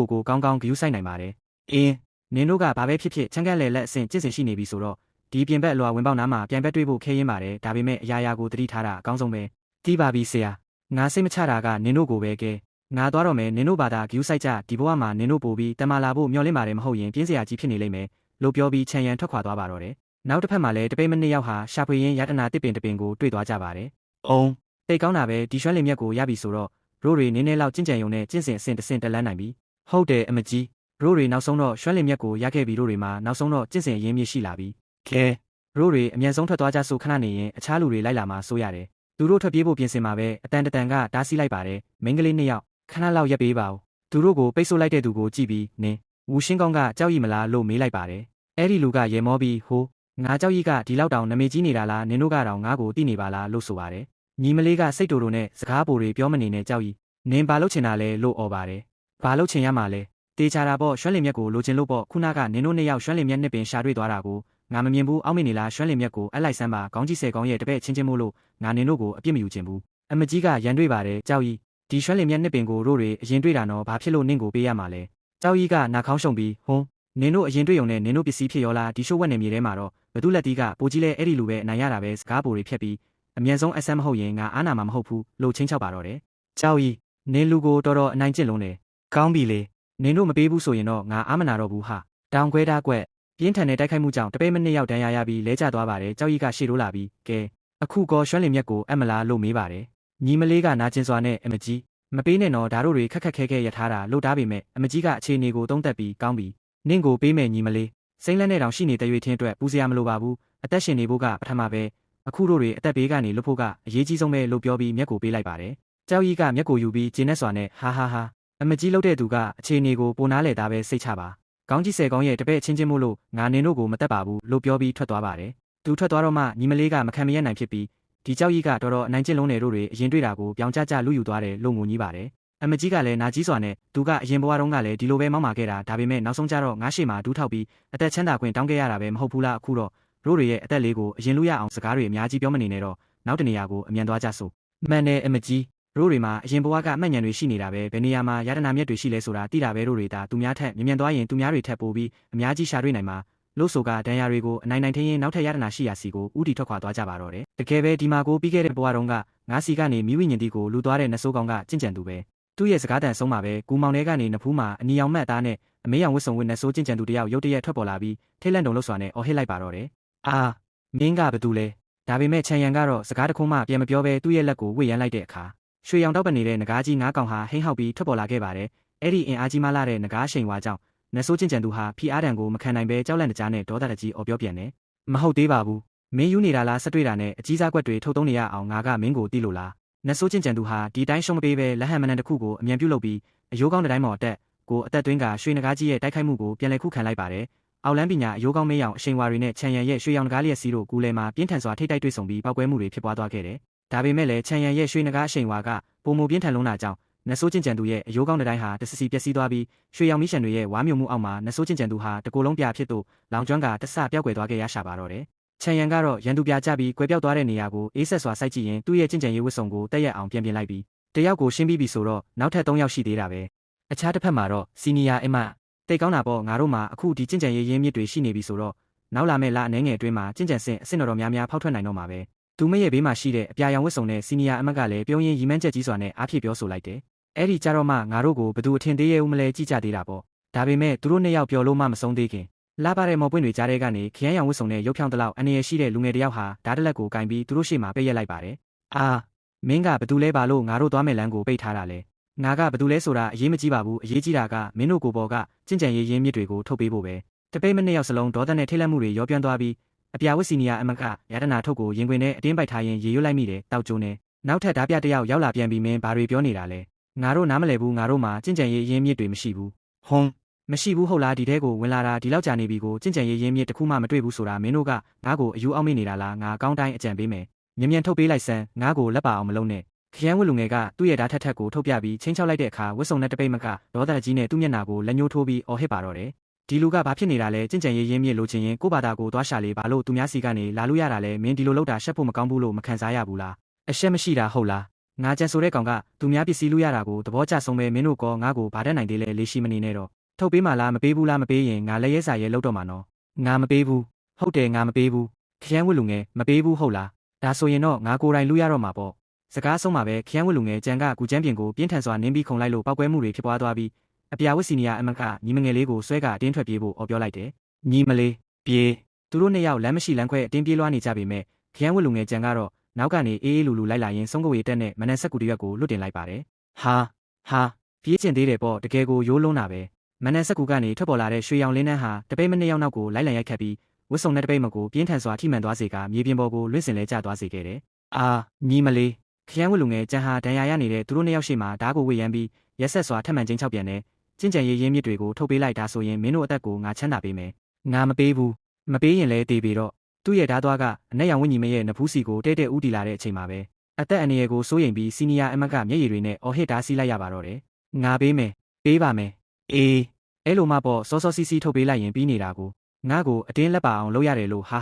ိုကောင်းကောင်းဂရုစိုက်နိုင်ပါတယ်အင်းနင်တို့ကဘာပဲဖြစ်ဖြစ်ချမ်းကန်းလေလက်အဆင့်ကျင့်စဉ်ရှိနေပြီဆိုတော့ဒီ ဒီပြင်ဘက်အလွာဝင်ပေါက်နားမှာပြန်ဘက်တွေ့ဖို့ခဲရင်းပါတယ်ဒါပေမဲ့အရာရာကိုတတိထားတာအကောင်းဆုံးပဲတီးပါပြီဆရာငါစိတ်မချတာကနင်တို့ကိုပဲကဲငါသွားတော့မယ်နင်တို့ဘာသာဂယူးဆိုင်ကြဒီဘဝမှာနင်တို့ပို့ပြီးတမလာဖို့မျှော်လင့်ပါတယ်မဟုတ်ရင်ပြင်းစရာကြီးဖြစ်နေလိမ့်မယ်လို့ပြောပြီးခြံရံထွက်ခွာသွားပါတော့တယ်နောက်တစ်ဖက်မှာလည်းတပိတ်မနှစ်ယောက်ဟာရှာဖွေရင်းရတနာတစ်ပင်တစ်ပင်ကိုတွေ့သွားကြပါတယ်။အောင်တိတ်ကောင်းတာပဲဒီရွှမ်းလင်မြက်ကိုရပြီဆိုတော့ရိုးတွေနင်းနေလောက်ကျင့်ကြံယုံနဲ့ကျင့်စဉ်အဆင့်တစ်ဆင့်တက်လန်းနိုင်ပြီ။ဟုတ်တယ်အမကြီးရိုးတွေနောက်ဆုံးတော့ရွှမ်းလင်မြက်ကိုရခဲ့ပြီရိုးတွေမှာနောက်ဆုံးတော့ကျင့်စဉ်အရင်းမြစ်ရှိလာပြီ။ခဲရိုးတွေအမြန်ဆုံးထွက်သွားကြဆိုခဏနေရင်အခြားလူတွေလိုက်လာမှဆိုရတယ်။သူတို့ထွက်ပြေးဖို့ပြင်ဆင်မှာပဲအတန်တန်ကတားဆီးလိုက်ပါတယ်။မိန်းကလေးနှစ်ယောက်ခဏလောက်ရပ်ပေးပါဦး။သူတို့ကိုပိတ်ဆို့လိုက်တဲ့သူကိုကြည့်ပြီးနင်းဝူရှင်းကောင်းကကြောက်ရည်မလားလို့မေးလိုက်ပါတယ်။အဲ့ဒီလူကရေမောပြီးဟိုးငါကြောက်ကြီးကဒီလောက်တောင်နမေကြီးနေတာလားနင်တို့ကတော့ငါ့ကိုသိနေပါလားလို့ဆိုပါတယ်ညီမလေးကစိတ်တူတူနဲ့စကားပိုတွေပြောမနေနဲ့ကြောက်ကြီးနင်ဘာလုပ်ချင်တာလဲလို့អော်ပါတယ်ဘာလုပ်ချင်ရမှာလဲတေချာတာပေါ့ရွှမ်းလင်မြက်ကိုလိုချင်လို့ပေါ့ခုနကနင်တို့နှစ်ယောက်ရွှမ်းလင်မြက်နှစ်ပင်ရှာတွေ့သွားတာကိုငါမမြင်ဘူးအောက်မေ့နေလားရွှမ်းလင်မြက်ကိုအလိုက်ဆန်းပါခေါင်းကြီးဆယ်ကောင်းရဲ့တပည့်ချင်းချင်းမို့လို့ငါနင်တို့ကိုအပြစ်မယူချင်ဘူးအမကြီးကရန်တွေ့ပါတယ်ကြောက်ကြီးဒီရွှမ်းလင်မြက်နှစ်ပင်ကိုတို့တွေအရင်တွေ့တာတော့ဘာဖြစ်လို့နင့်ကိုပေးရမှာလဲကြောက်ကြီးကနာခေါင်းရှုံပြီးဟွန်းနင်တို့အရင်တွေ့ုံနဲ့နင်တို့ပစ္စည်းဖြစ်ရောလားဒီရှိုးဝက်နေမြေထဲမှာတော့ဘသူလက်တီးကပိုကြီးလဲအဲ့ဒီလူပဲအနိုင်ရတာပဲစကားပိုတွေဖြတ်ပြီးအမြန်ဆုံးအဆမ်းမဟုတ်ရင်ငါအားနာမှာမဟုတ်ဘူးလို့ချင်းချောက်ပါတော့တယ်ကြောက်ကြီးနင်လူကိုတော်တော်အနိုင်ကျင့်လုံးတယ်ကောင်းပြီလေနင်တို့မပေးဘူးဆိုရင်တော့ငါအားမနာတော့ဘူးဟာတောင်ခွဲတားကွက်ပြင်းထန်တဲ့တိုက်ခိုက်မှုကြောင့်တပိတ်မနှစ်ယောက်တန်းရရပြီးလဲကျသွားပါတယ်ကြောက်ကြီးကရှေ့တိုးလာပြီးကဲအခုကောရွှမ်းလင်မြက်ကိုအမလားလို့မေးပါတယ်ညီမလေးကနာကျင်စွာနဲ့အမကြီးမပေးနဲ့တော့ဓာတို့တွေခက်ခက်ခဲခဲရထားတာလို့တားပေမဲ့အမကြီးကအခြေအနေကိုသုံးသက်ပြီးကောင်းပြီနင့်ကိုပေးမယ်ညီမလေးစိမ့်လက်နဲ့တောင်ရှိနေတဲ့ရွေထင်းအတွက်ပူစရာမလိုပါဘူးအသက်ရှင်နေဖို့ကပထမပဲအခုတို့တွေအသက်ဘေးကနေလွတ်ဖို့ကအရေးကြီးဆုံးပဲလို့ပြောပြီးမျက်ကိုပေးလိုက်ပါတယ်ကြောက်ကြီးကမျက်ကိုယူပြီးကျင်းနဲ့စွာနဲ့ဟာဟာဟာအမကြီးလှုပ်တဲ့သူကအခြေအနေကိုပိုနားလေသားပဲစိတ်ချပါကောင်းကြီးဆယ်ကောင်းရဲ့တပည့်ချင်းချင်းမို့လို့ငါနင်တို့ကိုမတက်ပါဘူးလို့ပြောပြီးထွက်သွားပါတယ်သူထွက်သွားတော့မှညီမလေးကမခံမရနိုင်ဖြစ်ပြီးဒီကြောက်ကြီးကတော်တော်အနိုင်ကျင့်လုံးနေတို့တွေအရင်တွေ့တာကိုပြောင်းကြကြလူယူသွားတယ်လို့ငိုကြီးပါတယ်အမကြီးကလည်းနာကြီးစွာနဲ့သူကအရင်ဘဝတုန်းကလည်းဒီလိုပဲမောင်းမာခဲ့တာဒါပေမဲ့နောက်ဆုံးကျတော့ငါးရှေ့မှာဒူးထောက်ပြီးအသက်ချမ်းသာခွင့်တောင်းခဲ့ရတာပဲမဟုတ်ဘူးလားအခုတော့တို့တွေရဲ့အသက်လေးကိုအရင်လူရအောင်စကားတွေအများကြီးပြောမနေနဲ့တော့နောက်တနေရာကိုအမြန်သွားကြစို့မှန်တယ်အမကြီးတို့တွေမှာအရင်ဘဝကအမှတ်ဉာဏ်တွေရှိနေတာပဲဘယ်နေရာမှာယတနာမြတ်တွေရှိလဲဆိုတာသိတာပဲတို့တွေဒါသူများထက်မြန်သွားရင်သူများတွေထက်ပိုပြီးအများကြီးရှာတွေ့နိုင်မှာလို့ဆိုကဒဏ်ရာတွေကိုအနိုင်နိုင်ထင်းရင်နောက်ထပ်ယတနာရှိရာစီကိုဥတီထွက်ခွာသွားကြပါတော့တယ်တကယ်ပဲဒီမှာကိုပြီးခဲ့တဲ့ဘဝတုန်းကငါးစီကနေမိဝိညာဉ်တီကိုလူသွားတဲ့နဆိုးကောင်ကကြင့်ကြံသူပဲသူ့ရဲ့စကားတန်ဆုံးမှာပဲကူမောင်ထဲကနေနဖူးမှာအနီရောင်မှတ်သားနဲ့အမေးရောင်ဝတ်စုံဝတ်နဆိုးကြင့်ကြံသူတယောက်ရုတ်တရက်ထွက်ပေါ်လာပြီးထိတ်လန့်တုံလို့စွာနဲ့အော်ဟစ်လိုက်ပါတော့တယ်အာမင်းကဘသူလဲဒါပေမဲ့ချန်ရန်ကတော့စကားတခုမှပြန်မပြောဘဲသူ့ရဲ့လက်ကိုဝှေ့ရမ်းလိုက်တဲ့အခါရွှေရောင်တောက်ပနေတဲ့ငကားကြီးငါးကောင်ဟာဟိန်းဟောက်ပြီးထွက်ပေါ်လာခဲ့ပါတယ်အဲ့ဒီအင်အားကြီးမလာတဲ့ငကားရှိန်ဝါကြောင့်နဆိုးကြင့်ကြံသူဟာဖီအားတံကိုမခံနိုင်ပဲကြောက်လန့်တကြားနဲ့ဒေါသတကြီးအော်ပြောပြန်တယ်မဟုတ်သေးပါဘူးမင်းယူနေတာလားဆက်တွေ့တာနဲ့အကြီးစားကွက်တွေထုတ်သုံးနေရအောင်ငါကမင်းကိုတီးလို့လားနဆိုးကြင့်ကြံသူဟာဒီတိုင်းရှုံးမပေးပဲလက်ဟန်မနန်တစ်ခုကိုအမြန်ပြုတ်လုပ်ပြီးအယိုးကောင်းတဲ့တိုင်းပေါ်တက်ကိုအသက်သွင်းကရွှေငကားကြီးရဲ့တိုက်ခိုက်မှုကိုပြန်လည်ခုခံလိုက်ပါတယ်အောက်လန်းပညာအယိုးကောင်းမင်းရောင်အရှိန်ဝါတွေနဲ့ချန်ရန်ရဲ့ရွှေရောင်ငကားလျက်စီးတို့ကူလဲမှာပြင်းထန်စွာထိတ်တိုက်တွေ့ဆုံပြီးပောက်ကွဲမှုတွေဖြစ်ပွားသွားခဲ့တယ်ဒါပေမဲ့လည်းချန်ရန်ရဲ့ရွှေငကားအရှိန်ဝါကပုံမပြင်းထန်လုံးတာကြောင့်နဆိုးကျင့်ကြံသူရဲ့အယိုးကောင်းတဲ့တိုင်းဟာတဆစီပျက်စီးသွားပြီးရွှေရောင်မီးရှံတွေရဲ့ဝါမျိုးမှုအောက်မှာနဆိုးကျင့်ကြံသူဟာတကိုယ်လုံးပြဖြစ်သို့လောင်ကျွမ်းကတဆပြောက်ကွယ်သွားခဲ့ရရှာပါတော့တယ်ချန်ရန်ကတော့ရန်သူပြကြပြီးကွယ်ပြောက်သွားတဲ့နေရာကိုအေးဆက်စွာစိုက်ကြည့်ရင်သူ့ရဲ့ကျင့်ကြံရေးဝတ်စုံကိုတက်ရက်အောင်ပြင်လိုက်ပြီးတယောက်ကိုရှင်းပြီးပြီဆိုတော့နောက်ထပ်3ယောက်ရှိသေးတာပဲအခြားတစ်ဖက်မှာတော့စီနီယာအမတိတ်ကောင်းတာပေါ့ငါတို့မှာအခုဒီကျင့်ကြံရေးရင်းမြစ်တွေရှိနေပြီဆိုတော့နောက်လာမဲ့လအနေငယ်အတွင်းမှာကျင့်ကြံစဉ်အဆင့်တော်များများဖောက်ထွက်နိုင်တော့မှာပဲသူမရဲ့ဘေးမှာရှိတဲ့အပြာရောင်ဝတ်စုံနဲ့စီနီယာအမကလည်းပြုံးရင်းရီမန်းချက်ကြီးစွာနဲ့အားဖြည့်ပြောဆိုလိုက်တယ်အဲ့ဒီကြတော့မှငါတို့ကိုဘသူအထင်သေးရဲ့ဦးမလဲကြည့်ကြသေးတာပေါ့ဒါပေမဲ့သူတို့နှစ်ယောက်ပြောလို့မှမဆုံးသေးခင်လာပါတဲ့မော်ပွင့်တွေကြားထဲကနေခရမ်းရောင်ဝတ်စုံနဲ့ရုပ်ဖြောင်းတလောက်အနေရရှိတဲ့လူငယ်တယောက်ဟာဓာတ်တလက်ကိုကင်ပြီးသူတို့ရှေ့မှာပိတ်ရက်လိုက်ပါတယ်အာမင်းကဘသူလဲပါလို့ငါတို့သွားမဲ့လမ်းကိုပိတ်ထားတာလဲငါကဘသူလဲဆိုတာအရေးမကြီးပါဘူးအရေးကြီးတာကမင်းတို့ကိုပေါ်ကကျင့်ကြံရေးရင်းမြစ်တွေကိုထုတ်ပေးဖို့ပဲတပိတ်မနှစ်ယောက်စလုံးဒေါသနဲ့ထိတ်လန့်မှုတွေရောပြန်းသွားပြီးအပြာဝတ်စီနီယာအမကရတနာထုတ်ကိုရင်ခွင်နဲ့အတင်းပိုက်ထားရင်ရေရွတ်လိုက်မိတယ်တောက်ကျိုးနဲ့နောက်ထပ်ဓာပြတယောက်ရောက်လာပြန်ပြီးမင်းဘာတွေပြောနေတာလဲငါတို့နားမလည်ဘူးငါတို့မှာကျင့်ကြံရေးရင်းမြစ်တွေမရှိဘူးဟွန်းမရှိဘူးဟုတ်လားဒီထဲကိုဝင်လာတာဒီလောက်ကြာနေပြီကိုကျင့်ကြံရေးရင်းမြစ်တစ်ခုမှမတွေ့ဘူးဆိုတာမင်းတို့ကငါ့ကိုအယူအောက်မေ့နေတာလားငါအကောင်းတိုင်းအကြံပေးမယ်မြန်ထုတ်ပေးလိုက်စမ်းငါ့ကိုလက်ပါအောင်မလုံးနဲ့ခရမ်းဝတ်လူငယ်ကသူ့ရဲ့ဓာတ်ထက်ကိုထုတ်ပြပြီးချင်းချောက်လိုက်တဲ့အခါဝတ်စုံနဲ့တပိတ်မကဒေါသကြီးနဲ့သူ့မျက်နှာကိုလက်ညှိုးထိုးပြီးအော်ဟစ်ပါတော့တယ်ဒီလူကဘာဖြစ်နေတာလဲကျင့်ကြံရေးရင်းမြစ်လိုချင်ရင်ကိုဘာသာကိုသွားရှာလေဘာလို့သူများစီကနေလာလို့ရတာလဲမင်းဒီလိုလုပ်တာရှက်ဖို့မကောင်းဘူးလို့မခံစားရဘူးလားအရှက်မရှိတာဟုတ်လားငါကြံဆိုတဲ့ကောင်ကသူများပစ္စည်းလို့ရတာကိုသဘောကျဆုံးပဲမင်းတို့ကောငါ့ကိုဗာတတ်နိုင်သေးလဲလေးရှိမနေနဲ့တော့ထုတ်ပေးမှလားမပေးဘူးလားမပေးရင်ငါလက်ရဲစာရဲလောက်တော့မှာနော်ငါမပေးဘူးဟု ဟုတ်တယ်ငါမပေးဘူးခရမ်းဝတ်လူငယ်မပေးဘူးဟုတ်လားဒါဆိုရင်တော့ငါကိုယ်တိုင်လူရတော့မှာပေါ့စကားဆုံးမှာပဲခရမ်းဝတ်လူငယ်ကြံကကူကျန်းပြင်ကိုပြင်းထန်စွာနင်းပြီးခုန်လိုက်လို့ပောက်ကွဲမှုတွေဖြစ်ပွားသွားပြီးအပြာဝတ်စီနီယာအမကညီမငယ်လေးကိုဆွဲကအတင်းထွက်ပြေးဖို့အော်ပြောလိုက်တယ်ညီမလေးပြေးသူတို့နှစ်ယောက်လမ်းမရှိလမ်းခွဲအတင်းပြေးလွှားနေကြပေမဲ့ခရမ်းဝတ်လူငယ်ကြံကတော့နောက်ကနေအေးအေးလူလူလိုက်လာရင်ဆုံးကဝေတက်နဲ့မနက်ဆက်ကူတရွက်ကိုလွတ်တင်လိုက်ပါတယ်ဟာပြေးကျင်သေးတယ်ပေါ့တကယ်ကိုရိုးလုံးတာပဲမနက်ဆက်ကူကနေထွက်ပေါ်လာတဲ့ရွှေရောင်လင်းနှန်းဟာတပိတ်မနှစ်ယောက်နောက်ကိုလိုက်လံရိုက်ခတ်ပြီးဝတ်စုံနဲ့တပိတ်မကိုပြင်းထန်စွာထိမှန်သွားစေကမြေပြင်ပေါ်ကိုလွင့်စင်လဲကျသွားစေခဲ့တယ်အာညီမလေးခရမ်းဝတ်လူငယ်ကြံဟာဒဏ်ရာရနေတဲ့သူတို့နှစ်ယောက်ရှိမှဓားကိုဝေရမ်းပြီးရက်ဆက်စွာထပ်မံချင်းချောက်ပြန်တဲ့ကျင့်ကြံရေးရင်းမြစ်တွေကိုထုတ်ပေးလိုက်တာဆိုရင်မင်းတို့အသက်ကိုငါချမ်းသာပေးမယ်ငါမပေးဘူးမပေးရင်လည်းတေးပေတော့သူ့ရဲ့ဓားသွားကအနက်ရောင်ဝင်းညီမရဲ့နဖူးစီကိုတဲ့တဲ့ဦးတီလာတဲ့အချိန်မှာပဲအသက်အန္တရာယ်ကိုစိုးရိမ်ပြီးစီနီယာအမတ်ကမျက်ရည်တွေနဲ့အော်ဟစ်တားဆီးလိုက်ရပါတော့တယ်ငါပေးမယ်ပေးပါမယ်အေးအဲ့လိုမှပေါ့စောစောစီးစီးထုတ်ပေးလိုက်ရင်ပြီးနေတာကိုငါ့ကိုအတင်းလက်ပါအောင်လုပ်ရတယ်လို့ဟ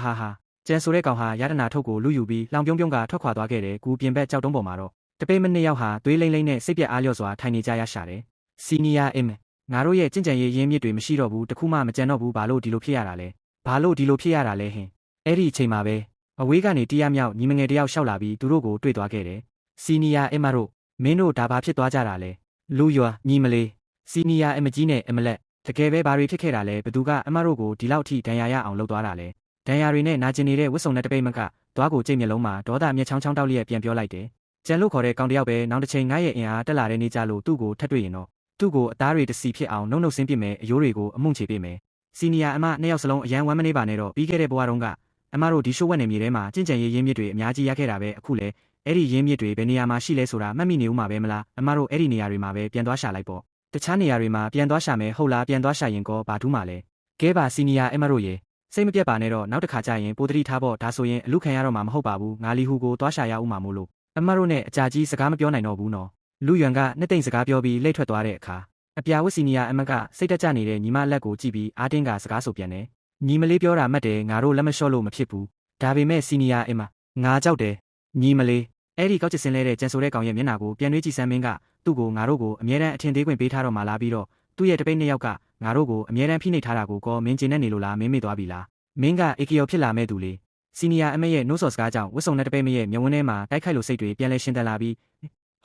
ာကျန်ဆိုတဲ့ကောင်ဟာရတနာထုတ်ကိုလူယူပြီးလောင်ပြုံးပြုံးကထွက်ခွာသွားခဲ့တယ်ကူပြင်ဘက်ကြောက်တုံးပေါ်မှာတော့တပိတ်မနှစ်ယောက်ဟာသွေးလိမ့်လိမ့်နဲ့စိတ်ပြက်အားလျော့စွာထိုင်နေကြရရှာတယ်စီနီယာအမငါတို့ရဲ့ကြင်ကြံရေးရင်းမြစ်တွေမရှိတော့ဘူးတခုမှမကြံတော့ဘူးဘာလို့ဒီလိုဖြစ်ရတာလဲဘာလို့ဒီလိုဖြစ်ရတာလဲဟင်အဲ့ဒီအချိန်မှာပဲအဝေးကနေတရားမြောက်ညီမငယ်တယောက်ရှောက်လာပြီးသူတို့ကိုတွေ့သွားခဲ့တယ်စီနီယာအမတို့မင်းတို့ဒါဘာဖြစ်သွားကြတာလဲလူရွာညီမလေးစီနီယာအမကြီးနဲ့အမလက်တကယ်ပဲဘာတွေဖြစ်ခဲ့တာလဲဘသူကအမတို့ကိုဒီလောက်ထိဒဏ်ရာရအောင်လုပ်သွားတာလဲဒဏ်ရာတွေနဲ့နာကျင်နေတဲ့ဝတ်စုံနဲ့တပိတ်မကသွားကိုကြိတ်မျက်လုံးမှာဒေါသမျက်ချောင်းချောင်းတောက်လျက်ပြန်ပြောလိုက်တယ်ကျန်လို့ခေါ်တဲ့ကောင်တယောက်ပဲနောက်တစ်ချိန်ငါရဲ့အင်အားတက်လာတဲ့နေကြလို့သူ့ကိုထပ်တွေ့ရင်တော့သူ့ကိုအသားတွေတစီဖြစ်အောင်နှုတ်ဆင်းပြစ်မယ်အယိုးတွေကိုအမှုန့်ချေပေးမယ်စီနီယာအမနှစ်ယောက်စလုံးအရန်ဝမ်းမနေပါနဲ့တော့ပြီးခဲ့တဲ့ဘဝတုန်းကအမတို့ဒီရှိုးဝက်နယ်မြေထဲမှာကျင့်ကြံရေးရင်းမြစ်တွေအများကြီးရခဲ့တာပဲအခုလေအဲ့ဒီရင်းမြစ်တွေဘယ်နေရာမှာရှိလဲဆိုတာမှတ်မိနေဦးမှာပဲမလားအမတို့အဲ့ဒီနေရာတွေမှာပဲပြန်သွားရှာလိုက်ပေါ့တခြားနေရာတွေမှာပြန်သွားရှာမယ်ဟုတ်လားပြန်သွားရှာရင်ကောဘာထူးမှလဲကဲပါစီနီယာအမတို့ရေစိတ်မပြတ်ပါနဲ့တော့နောက်တစ်ခါကျရင်ပိုတတိထားဖို့ဒါဆိုရင်အလူခံရတော့မှာမဟုတ်ပါဘူးငါလီဟူကိုသွားရှာရဦးမှာမို့လို့အမတို့နဲ့အကြာကြီးစကားမပြောနိုင်တော့ဘူးနော်လူယွမ်ကနှစ်သိမ့်စကားပြောပြီးလှည့်ထွက်သွားတဲ့အခါအပြာဝတ်စီနီယာအမကစိတ်တက်ကြနေတဲ့ညီမလက်ကိုကြည့်ပြီးအားတင်းကစကားဆိုပြန်တယ်ညီမလေးပြောတာမှတ်တယ်ငါတို့လက်မလျှော့လို့မဖြစ်ဘူးဒါပေမဲ့စီနီယာအမငါကြောက်တယ်ညီမလေးအဲ့ဒီကောက်ချစ်စင်လဲတဲ့ကြံဆိုတဲ့ကောင်ရဲ့မျက်နှာကိုပြန်နှွေးကြည့်စမ်းမင်းကသူ့ကိုငါတို့ကိုအမြဲတမ်းအထင်သေးခွင့်ပေးထားတော့မှလာပြီးတော့သူ့ရဲ့တပိတ်နှစ်ယောက်ကငါတို့ကိုအမြဲတမ်းဖိနှိပ်ထားတာကိုကောမင်းကျင်နေလို့လားမင်းမေ့သွားပြီလားမင်းကအေကီယောဖြစ်လာမဲ့သူလေစီနီယာအမရဲ့နှိုးဆော်စကားကြောင့်ဝတ်စုံနဲ့တပိတ်မရဲ့မျက်ဝန်းထဲမှာတိုက်ခိုက်လို့စိတ်တွေပြန်လဲရှင်းတန်လာပြီး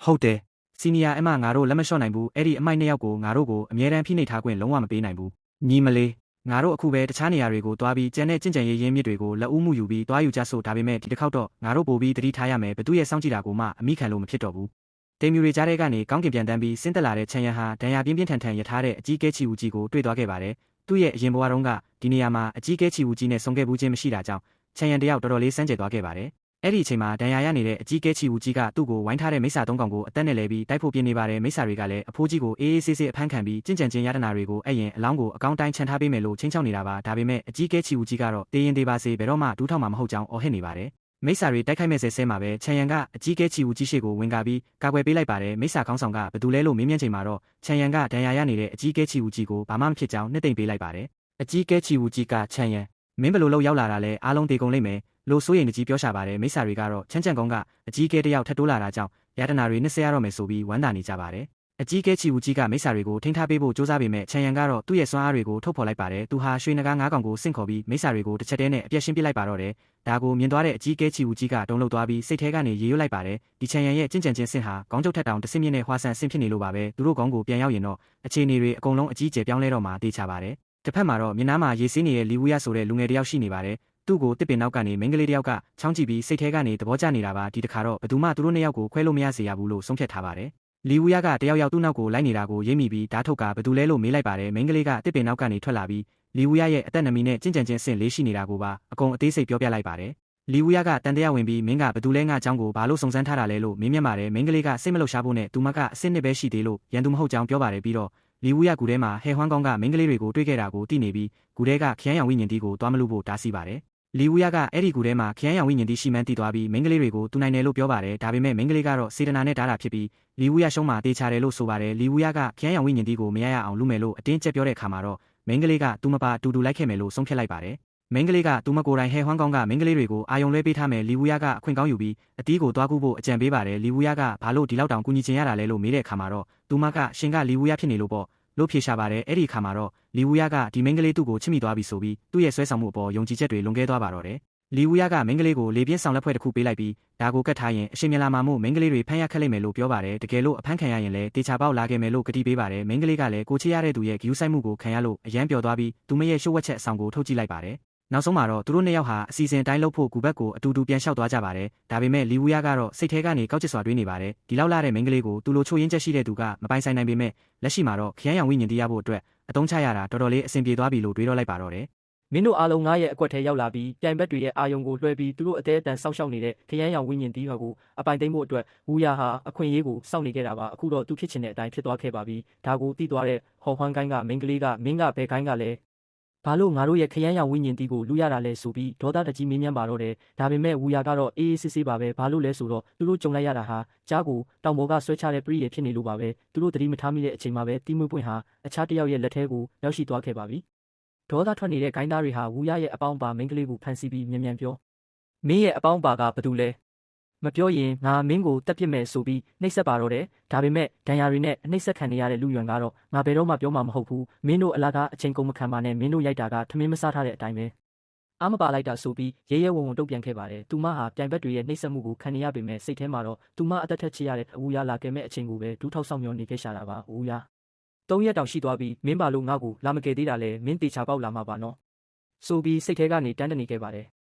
ဟုတ်တယ်စီနီယာအမငါတို့လက်မလျှော့နိုင်ဘူးအဲ့ဒီအမိုက်နှစ်ယောက်ကိုငါတို့ကိုအမြဲတမ်းဖိနှိပ်ထားခွင့်လုံးဝမပေးနိုင်ဘူးညီမလေးငါတို့အခုပဲတခြားနေရာတွေကိုတွားပြီးကျန်တဲ့ကျင့်ကြံရေးရင်းမြစ်တွေကိုလက်ဦးမှုယူပြီးတွားယူကြဆိုဒါပေမဲ့ဒီတစ်ခေါက်တော့ငါတို့ပို့ပြီးတတိထားရမယ်ဘသူရဲ့စောင့်ကြည့်တာကိုမှအမိခံလို့မဖြစ်တော့ဘူးတေမြူတွေကြားထဲကနေကောင်းကင်ပြန်တန်းပြီးဆင်းသက်လာတဲ့ချန်ရန်ဟာဒဏ်ရာပြင်းပြင်းထန်ထန်ရထားတဲ့အကြီးကဲချီဦးကြီးကိုတွေ့သွားခဲ့ပါတယ်သူ့ရဲ့အရင်ဘဝတုန်းကဒီနေရာမှာအကြီးကဲချီဦးကြီးနဲ့ဆုံခဲ့ဘူးခြင်းမရှိတာကြောင့်ချန်ရန်တယောက်တော်တော်လေးစမ်းကြဲသွားခဲ့ပါတယ်အဲ့ဒီအချိန်မှာဒဏ်ရာရနေတဲ့အကြီးကဲချီဦးကြီးကသူ့ကိုဝိုင်းထားတဲ့မိစ္ဆာသုံးကောင်ကိုအသက်နဲ့လဲပြီးတိုက်ဖို့ပြင်းနေပါတယ်မိစ္ဆာတွေကလည်းအဖိုးကြီးကိုအေးအေးဆေးဆေးအဖမ်းခံပြီးကျင့်ကြံခြင်းရတနာတွေကိုအဲ့ရင်အလောင်းကိုအကောင်းတိုင်းချန်ထားပေးမယ်လို့ချင်းချောက်နေတာပါဒါပေမဲ့အကြီးကဲချီဦးကြီးကတော့တေးရင်သေးပါစေဘယ်တော့မှဒူးထောက်မှာမဟုတ်ကြောင်းအော်ဟစ်နေပါတယ်မိစ္ဆာတွေတိုက်ခိုက်မဲ့ဆဲမှာပဲချန်ရန်ကအကြီးကဲချီဦးကြီးရှေ့ကိုဝင်ကာပြီးကာကွယ်ပေးလိုက်ပါတယ်မိစ္ဆာခေါင်းဆောင်ကဘယ်သူလဲလို့မေးမြန်းချိန်မှာတော့ချန်ရန်ကဒဏ်ရာရနေတဲ့အကြီးကဲချီဦးကြီးကိုဘာမှမဖြစ်ကြောင်းနှစ်သိမ့်ပေးလိုက်ပါတယ်အကြီးကဲချီဦးကြီးကချန်ရန်မင်းဘယ်လိုလုပ်ရောက်လာတာလဲအားလုံးတေကုန်လိမ့်မယ်လို့စိုးရိမ်တကြီးပြောရှာပါတယ်မိစ္ဆာတွေကတော့ချမ်းချန်ကုန်းကအကြီးကဲတယောက်ထပ်တိုးလာတာကြောင့်ရတနာတွေနှစ်ဆဲရတော့မယ်ဆိုပြီးဝမ်းသာနေကြပါတယ်အကြီးကဲချီဦးကြီးကမိစ္ဆာတွေကိုထိန်းထားပေးဖို့စ조사ပေမဲ့ချန်ရန်ကတော့သူ့ရဲ့စွမ်းအားတွေကိုထုတ်ဖော်လိုက်ပါတယ်သူဟာရွှေနဂါး9កောင်ကိုဆင့်ခေါ်ပြီးမိစ္ဆာတွေကိုတစ်ချက်တည်းနဲ့အပြတ်ရှင်းပစ်လိုက်ပါတော့တယ်ဒါကိုမြင်သွားတဲ့အကြီးကဲချီဦးကြီးကတုံ့လှုပ်သွားပြီးစိတ်ထဲကနေရေရွတ်လိုက်ပါတယ်ဒီချန်ရန်ရဲ့ကျင့်ကြံခြင်းဆင့်ဟာခေါင်းကျုပ်ထက်တောင်တစ်ဆင့်မြင့်တဲ့ဟွာဆန်ဆင့်ဖြစ်နေလို့ပါပဲသူတို့ခေါင်းကိုပြန်ရောက်ရင်တော့အခြေအနေတွေအကုန်လုံးအကြီးကျယ်ပြောင်းလဲတော့မှတေချာပါတယ်တစ်ဖက်မှာတော့မြင်းနားမှာရေစီးနေတဲ့လီဝူရဆိုတဲ့လူငယ်တယောက်ရှိနေပါတယ်သူ့ကိုတစ်ပင်နောက်ကနေမိန်းကလေးတယောက်ကချောင်းကြည့်ပြီးစိတ်ထဲကနေသဘောကျနေတာပါဒီတခါတော့ဘယ်သူမှသူတို့နှစ်ယောက်ကိုခွဲလို့မရစေရဘူးလို့ဆုံးဖြတ်ထားပါတယ်လီဝူရကတယောက်သူ့နောက်ကိုလိုက်နေတာကိုရိပ်မိပြီးဓာတ်ထုတ်ကဘယ်သူလဲလို့မေးလိုက်ပါတယ်မိန်းကလေးကတစ်ပင်နောက်ကနေထွက်လာပြီးလီဝူရရဲ့အသက်နမီနဲ့ကျင့်ကြံခြင်းအဆင့်လေးရှိနေတာကိုပါအကုန်အသေးစိတ်ပြောပြလိုက်ပါတယ်လီဝူရကတန်တရားဝင်ပြီးမင်းကဘယ်သူလဲငါအကြောင်းကိုဘာလို့စုံစမ်းထားတာလဲလို့မေးမြန်းပါတယ်မိန်းကလေးကစိတ်မလှုပ်ရှားဖို့နဲ့သူမကအဆင့်နှစ်ပဲရှိသေးလို့ရန်သူမဟုတ်ကြောင်းပြောပါတယ်ပြီးတော့လီဝူရကူထဲမှာဟဲဟွမ်းကောင်းကမိန်းကလေးတွေကိုတွေ့ခဲ့တာကိုသိနေပြီးကူထဲကခရမ်းရောင်ဝိညာဉ်တီးကိုတွားမလို့ဖို့တားဆီးပါတယ်လီဝူရကအဲ့ဒီကူထဲမှာခရမ်းရောင်ဝိညာဉ်တီးရှိမှန်းသိသွားပြီးမိန်းကလေးတွေကိုတူနိုင်တယ်လို့ပြောပါတယ်ဒါပေမဲ့မိန်းကလေးကတော့စေတနာနဲ့ဓာတာဖြစ်ပြီးလီဝူရရှုံးမှာတေချာတယ်လို့ဆိုပါတယ်လီဝူရကခရမ်းရောင်ဝိညာဉ်တီးကိုမရရအောင်လူမယ်လို့အတင်းကျပ်ပြောတဲ့အခါမှာတော့မိန်းကလေးကသူမပါအတူတူလိုက်ခဲ့မယ်လို့ဆုံးဖြတ်လိုက်ပါတယ်မိန်းကလေးကသူမကိုယ်တိုင်ဟဲဟွမ်းကောင်းကမိန်းကလေးတွေကိုအာယုံလွှဲပေးထားမယ်လီဝူရကအခွင့်ကောင်းယူပြီးအတီးကိုတွားကူးဖို့အကြံပေးပါတယ်လီဝူရကဘာလို့ဒီလောက်တောင်ကူညီချင်ရတာလဲလို့မေးတဲ့အခါမှာတော့သူမကရှင်ကလီဝူရဖြစ်နေလို့ပေါ့ လို့ဖြေရှာပါတယ်အဲ့ဒီအခါမှာတော့လီဝူယာကဒီမိန်းကလေးသူ့ကိုချစ်မိသွားပြီဆိုပြီးသူ့ရဲ့ဆွဲဆောင်မှုအပေါ်ယုံကြည်ချက်တွေလွန်ကဲသွားပါတော့တယ်လီဝူယာကမိန်းကလေးကိုလေပြင်းဆောင်လက်ဖွဲ့တစ်ခုပေးလိုက်ပြီးဒါကိုကတ်ထားရင်အရှင်မြလာမှာမို့မိန်းကလေးတွေဖမ်းရခက်လိမ့်မယ်လို့ပြောပါတယ်တကယ်လို့အဖမ်းခံရရင်လည်းတေချာပေါက်လာခဲ့မယ်လို့ကတိပေးပါတယ်မိန်းကလေးကလည်းကိုချစ်ရတဲ့သူရဲ့ဂယူးဆိုင်မှုကိုခံရလို့အယမ်းပျော်သွားပြီးသူမရဲ့ရှိုးဝက်ချက်အဆောင်ကိုထုတ်ကြည့်လိုက်ပါတယ်နောက်ဆုံးမှာတော့သူတို့နှစ်ယောက်ဟာအစီအစဉ်တိုင်းလုပ်ဖို့ကူဘက်ကိုအတူတူပြန်လျှောက်သွားကြပါတယ်ဒါပေမဲ့လီဝူယာကတော့စိတ်ထဲကနေကောက်ကျစ်စွာတွေးနေပါတယ်ဒီလောက်လာတဲ့မိန်းကလေးကိုသူလိုချို့ရင်းချက်ရှိတဲ့သူကမပိုင်ဆိုင်နိုင်ပေမဲ့လက်ရှိမှာတော့ခရမ်းရောင်ဝိညာဉ်တရားဖို့အတွက်အတုံးချရတာတော်တော်လေးအဆင်ပြေသွားပြီလို့တွေးတော့လိုက်ပါတော့တယ်မင်းတို့အားလုံးငါရဲ့အကွက်ထဲရောက်လာပြီးပြိုင်ဘက်တွေရဲ့အာယုံကိုလွှဲပြီးသူတို့အသေးအတန်စောင့်ရှောက်နေတဲ့ခရမ်းရောင်ဝိညာဉ်တီးကိုအပိုင်သိမ်းဖို့အတွက်ဝူယာဟာအခွင့်အရေးကိုစောင့်နေခဲ့တာပါအခုတော့သူဖြစ်ချင်တဲ့အတိုင်းဖြစ်သွားခဲ့ပါပြီဒါကိုသိသွားတဲ့ဟော်ဟွမ်ကိုင်းကမိန်းကလေးကမင်းကဘယ်ကိုင်းကလဲဘာလို့ငါတို့ရဲ့ခရမ်းရောင်ဝိညာဉ်တီးကိုလူရတာလဲဆိုပြီးဒေါသတကြီးမင်းမြန်းပါတော့တယ်ဒါပေမဲ့ဝူယာကတော့အေးအေးဆေးဆေးပါပဲဘာလို့လဲဆိုတော့သူတို့ကြုံလိုက်ရတာဟာကြားကိုတောင်ပေါ်ကဆွဲချတဲ့ပရိယေဖြစ်နေလို့ပါပဲသူတို့သတိမထားမိတဲ့အချိန်မှာပဲတီးမွေးပွင့်ဟာအခြားတစ်ယောက်ရဲ့လက်ထဲကိုရောက်ရှိသွားခဲ့ပါပြီဒေါသထွက်နေတဲ့ဂိုင်းသားတွေဟာဝူရရဲ့အပေါင်းပါမိန်းကလေးကိုဖမ်းဆီးပြီးမြန်မြန်ပြောမင်းရဲ့အပေါင်းပါကဘာတူလဲမပြောရင်ငါမင်းကိုတက်ပစ်မယ်ဆိုပြီးနှိပ်စက်ပါတော့တယ်ဒါပေမဲ့ဒဏ်ရာတွေနဲ့နှိပ်စက်ခံနေရတဲ့လူယွမ်ကတော့ငါဘယ်တော့မှပြောမှာမဟုတ်ဘူးမင်းတို့အလားကအချိန်ကုန်မခံပါနဲ့မင်းတို့ရိုက်တာကထမင်းမစားထားတဲ့အတိုင်းပဲအားမပါလိုက်တာဆိုပြီးရဲရဲဝံဝံတုတ်ပြန်ခဲ့ပါတယ်သူမဟာပြိုင်ဘက်တွေရဲ့နှိပ်စက်မှုကိုခံနေရပေမဲ့စိတ်ထဲမှာတော့သူမအသက်ထက်ချရတဲ့ဝူရလာခဲ့မဲ့အချိန်ကိုပဲဒူးထောက်ဆောင်မျောနေခဲ့ရှာတာပါဝူရ3 ရက်တောင်ရှိသွားပြီးမင်းပါလို့ငါ့ကိုလာမကယ်သေးတာလဲမင်းတေချာပေါက်လာမှာပါနော်ဆိုပြီးစိတ်ထဲကနေတန်းတနေခဲ့ပါတယ်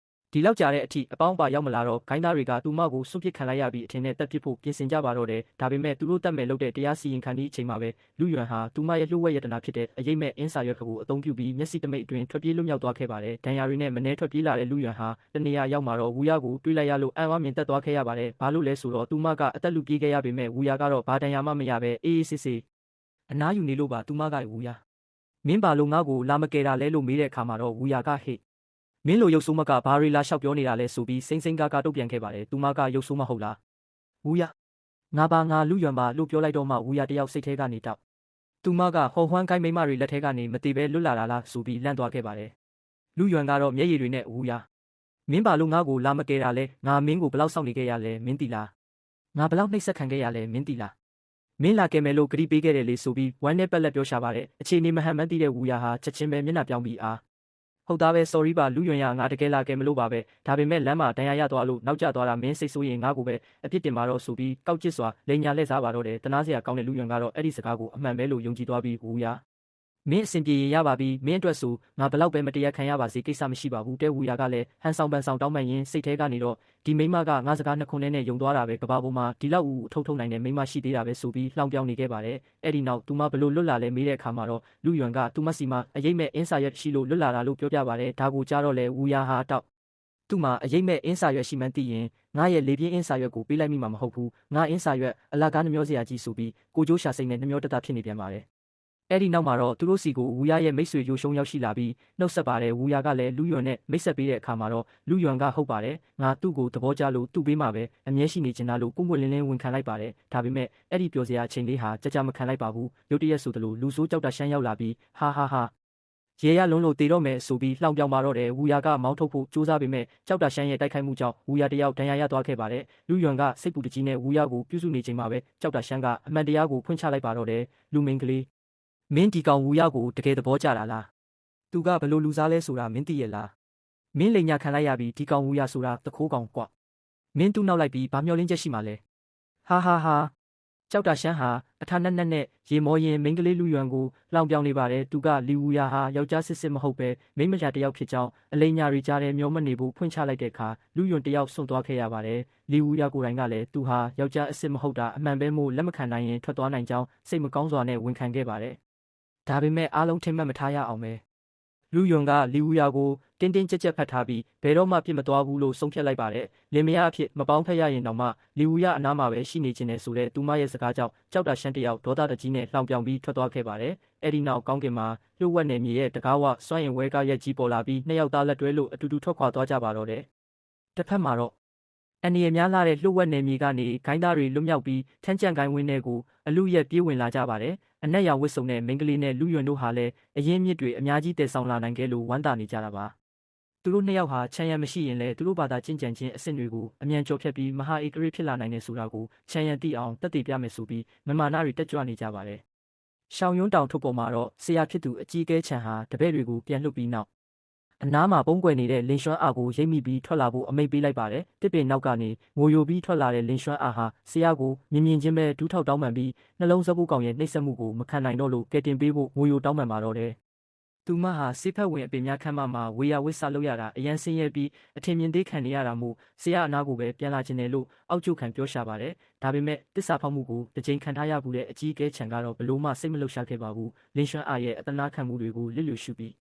ဒီလောက်ကြာတဲ့အထိအပေါင်းပါရောက်မလာတော့ဂိုင်းသားတွေကသူမကိုစွန့်ပစ်ခံလိုက်ရပြီးအထင်နဲ့တက်ပစ်ဖို့ပြင်ဆင်ကြပါတော့တယ်ဒါပေမဲ့သူတို့တတ်မဲ့လုပ်တဲ့တရားစီရင်ခံသည့်အချိန်မှာပဲလူယွမ်ဟာသူမရဲ့လှုပ်ဝက်ရတနာဖြစ်တဲ့အရေးမဲ့အင်းစာရွက်ကိုအသုံးပြုပြီးမျက်စိတမိတ်အတွင်းထွက်ပြေးလွတ်မြောက်သွားခဲ့ပါတယ်ဒဏ်ရာတွေနဲ့မနှဲထွက်ပြေးလာတဲ့လူယွမ်ဟာတနေရာရောက်မှာတော့ဝူရကိုတွေးလိုက်ရလို့အံ့အားမြင်တက်သွားခဲ့ရပါတယ်ဘာလို့လဲဆိုတော့သူမကအသက်လူပြေးခဲ့ရပေမဲ့ဝူရကတော့ဘာဒဏ်ရာမှမရပဲအေးအေးဆေးဆေးအနားယူနေလို့ပါသူမကဝူရမင်းပါလို့ငါ့ကိုလာမကယ်တာလဲလို့မေးတဲ့အခါမှာတော့ဝူရကဟေ့မင်းလိုရုပ်ဆိုးမကဘာရီလာလျှောက်ပြောနေတာလဲဆိုပြီးစိမ့်စိမ့်ကားကားတုတ်ပြန်ခဲ့ပါတယ်သူမကရုပ်ဆိုးမဟုတ်လားဝူရငါပါငါလူယွမ်ပါလို့ပြောလိုက်တော့မှဝူရတယောက်စိတ်ထဲကနေတောက်သူမကဟော်ဟွမ်ကိုင်းမိမတွေလက်ထဲကနေမတိပဲလွတ်လာတာလားဆိုပြီးလန့်သွားခဲ့ပါတယ်လူယွမ်ကတော့မျက်ရည်တွေနဲ့ဝူရမင်းပါလို့ငါ့ကိုလာမကယ်တာလဲငါမင်းကိုဘလောက်စောင့်နေခဲ့ရလဲမင်းတီလားငါဘလောက်နှိပ်စက်ခံခဲ့ရလဲမင်းတီလားမင်းလာခဲ့မယ်လို့ဂရီပေးခဲ့တယ်လေဆိုပြီးဝမ်းနဲ့ပက်လက်ပြောရှာပါတယ်အခြေအနေမဟန်မှန်းသိတဲ့ဝူရဟာချက်ချင်းပဲမျက်နှာပြောင်းပြီးအားဟုတ်သားပဲ sorry ပါလူယွမ်ရငါတကယ်လာခဲ့မလို့ပါပဲဒါပေမဲ့လမ်းမှာဒဏ်ရာရသွားလို့နောက်ကျသွားတာမင်းစိတ်ဆိုးရင်ငါကိုပဲအပြစ်တင်ပါတော့ဆိုပြီးကောက်ကျစ်စွာလိန်ညာလှည့်စားပါတော့တယ်တနာစရာကောင်းတဲ့လူယွမ်ကတော့အဲ့ဒီစကားကိုအမှန်ပဲလို့ယုံကြည်သွားပြီးဝူရမင်းအစဉ်ပြေရင်ရပါပြီမင်းအတွက်ဆိုငါဘလောက်ပဲမတရားခံရပါစေကိစ္စမရှိပါဘူးတဲဝူရကလည်းဟန်ဆောင်ပန်ဆောင်တောင်းပန်ရင်းစိတ်ထဲကနေတော့ဒီမိမကငါစကားနှခွန်းနဲ့ယုံသွားတာပဲကဘာပေါ်မှာဒီလောက်ဦးအထုံထုံနိုင်တဲ့မိမရှိသေးတာပဲဆိုပြီးလှောင်ပြောင်းနေခဲ့ပါတယ်အဲ့ဒီနောက်သူမဘလို့လွတ်လာလဲမေးတဲ့အခါမှာတော့လူယွမ်ကသူမစီမအရေးမဲ့အင်းစာရွက်ရှိလို့လွတ်လာတာလို့ပြောပြပါတယ်ဒါကိုကြားတော့လေဝူရဟာတောက်သူ့မှာအရေးမဲ့အင်းစာရွက်ရှိမှန်းသိရင်ငါရဲ့လေပြင်းအင်းစာရွက်ကိုပေးလိုက်မိမှာမဟုတ်ဘူးငါအင်းစာရွက်အလားကားနှမျောစရာကြီးဆိုပြီးကိုကျိုးရှာစိတ်နဲ့နှမျောတတဖြစ်နေပြန်ပါတယ်အဲ့ဒီနောက်မှာတော့သူတို့စီကိုဝူရရဲ့မိတ်ဆွေရိုးရှုံးရောက်ရှိလာပြီးနှုတ်ဆက်ပါတယ်ဝူရကလည်းလူယွမ်နဲ့မိတ်ဆက်ပေးတဲ့အခါမှာတော့လူယွမ်ကဟုတ်ပါတယ်ငါသူ့ကိုသဘောကျလို့သူ့ပေးမှာပဲအမြဲရှိနေချင်တာလို့ပုံပွင့်လင်းလင်းဝန်ခံလိုက်ပါတယ်ဒါပေမဲ့အဲ့ဒီပြောစရာအချိန်လေးဟာကြမခံလိုက်ပါဘူးရုတ်တရက်ဆိုသလိုလူဆိုးကြောက်တာရှမ်းရောက်လာပြီးဟာဟာဟာရေရလုံးလို့တေတော့မယ်ဆိုပြီးလှောင်ပြောင်ပါတော့တယ်ဝူရကမောင်းထုတ်ဖို့စူးစမ်းပေမဲ့ကြောက်တာရှမ်းရဲ့တိုက်ခိုက်မှုကြောင့်ဝူရတယောက်ဒဏ်ရာရသွားခဲ့ပါတယ်လူယွမ်ကစိတ်ပူတကြီးနဲ့ဝူရကိုပြုစုနေချိန်မှာပဲကြောက်တာရှမ်းကအမှန်တရားကိုဖွင့်ချလိုက်ပါတော့တယ်လူမင်းကလေးမင်းဒီကောင်ဝူရကိုတကယ်သဘောကျတာလားသူကဘလို့လူစားလဲဆိုတာမင်းသိရဲ့လားမင်းလိန်ညာခံလိုက်ရပြီးဒီကောင်ဝူရဆိုတာတခိုးကောင်ကွမင်းသူ့နောက်လိုက်ပြီးဘာမျောလင်းချက်ရှိမှလဲဟာဟာဟာကြောက်တာရှမ်းဟာအထာနက်နဲ့ရေမောရင်မိန်းကလေးလူယွမ်ကိုလောင်ပြောင်နေပါတယ်သူကလီဝူရဟာယောက်ျားစစ်စစ်မဟုတ်ပဲမိန်းမယားတယောက်ဖြစ်ကြောင်းအလိညာရီကြားတဲ့မျောမနေဘူးဖွင့်ချလိုက်တဲ့အခါလူယွမ်တယောက်ဆွန့်သွားခဲ့ရပါတယ်လီဝူရကိုယ်တိုင်ကလည်းသူဟာယောက်ျားအစ်စ်မဟုတ်တာအမှန်ပဲမို့လက်မခံနိုင်ရင်ထွက်သွားနိုင်ကြောင်းစိတ်မကောင်းစွာနဲ့ဝန်ခံခဲ့ပါတယ်ဒါပေမဲ့အားလုံးထင်မှတ်မထားရအောင်ပဲလူယွမ်ကလီဝူယာကိုတင်းတင်းကြပ်ကြပ်ဖတ်ထားပြီးဘယ်တော့မှပြစ်မသွားဘူးလို့ဆုံးဖြတ်လိုက်ပါတယ်လင်မယားအဖြစ်မပေါင်းဖက်ရရင်တောင်မှလီဝူယာအနားမှာပဲရှိနေခြင်းနဲ့ဆိုတဲ့သူမရဲ့စကားကြောင့်ကြောက်တာရှမ်းတယောက်ဒေါသတကြီးနဲ့လှောင်ပြောင်ပြီးထွက်သွားခဲ့ပါတယ်အဲ့ဒီနောက်ကောင်းကင်မှာလှုပ်ဝက်နေမြေရဲ့တကားဝစွန့်ရင်ဝဲကားရဲ့ကြီးပေါ်လာပြီးနှစ်ယောက်သားလက်တွဲလို့အတူတူထွက်ခွာသွားကြပါတော့တယ်တစ်ဖက်မှာတော့အန်ဒီရများလာတဲ့လှုပ်ဝက်နေမြေကနေဂိုင်းသားတွေလွတ်မြောက်ပြီးထန်းကြံဂိုင်းဝင်းတွေကိုအလူရက်ပြေးဝင်လာကြပါတယ်အနက်ရောင်ဝစ်စုံနဲ့မိန်းကလေးနဲ့လူယွမ်တို့ဟာလည်းအရင်မြစ်တွေအများကြီးတည်ဆောင်လာနိုင်ခဲ့လို့ဝမ်းသာနေကြတာပါသူတို့နှစ်ယောက်ဟာချမ်းရံမရှိရင်လည်းသူတို့ဘာသာကျင့်ကြံခြင်းအဆင့်တွေကိုအမြန်ကျော်ဖြတ်ပြီးမဟာဧကရာဖြစ်လာနိုင်တယ်ဆိုတာကိုချမ်းရံသိအောင်တက်တည်ပြမယ်ဆိုပြီးမမာနာတွေတက်ကြွနေကြပါတယ် ရှောင်းယွန်းတောင်ထုတ်ပေါ်မှာတော့ဆရာဖြစ်သူအကြီးကဲချန်ဟာတပည့်တွေကိုပြန်လွှတ်ပြီးနောက်အနားမှာပုံကွယ်နေတဲ့လင်းရွှမ်းအားကိုရိပ်မိပြီးထွက်လာဖို့အမိန့်ပေးလိုက်ပါတယ်တစ်ပင်နောက်ကနေငိုယိုပြီးထွက်လာတဲ့လင်းရွှမ်းအားဟာဆရာကိုမြင်မြင်ချင်းပဲဒူးထောက်တောင်းပန်ပြီးနှလုံးစပုတ်ကောင်ရဲ့နှိပ်စက်မှုကိုမခံနိုင်တော့လို့ကဲတင်ပေးဖို့ငိုယိုတောင်းပန်ပါတော့တယ်သူမဟာစိတ်ဖက်ဝင်အပင်များခမ်းမမှာဝေယဝစ်ဆလုပ်ရတာအရန်ဆင်းရဲပြီးအထင်မြင်သေးခံနေရတာမို့ဆရာအနာကိုပဲပြန်လာခြင်းတယ်လို့အောက်ကျခံပြောရှာပါတယ်ဒါပေမဲ့တစ္ဆာဖောက်မှုကိုတစ်ချိန်ခံထားရဘူးတဲ့အကြီးကဲချန်ကတော့ဘလို့မှစိတ်မလှုပ်ရှားခဲ့ပါဘူးလင်းရွှမ်းအားရဲ့အတနာခံမှုတွေကိုလစ်လျူရှုပြီ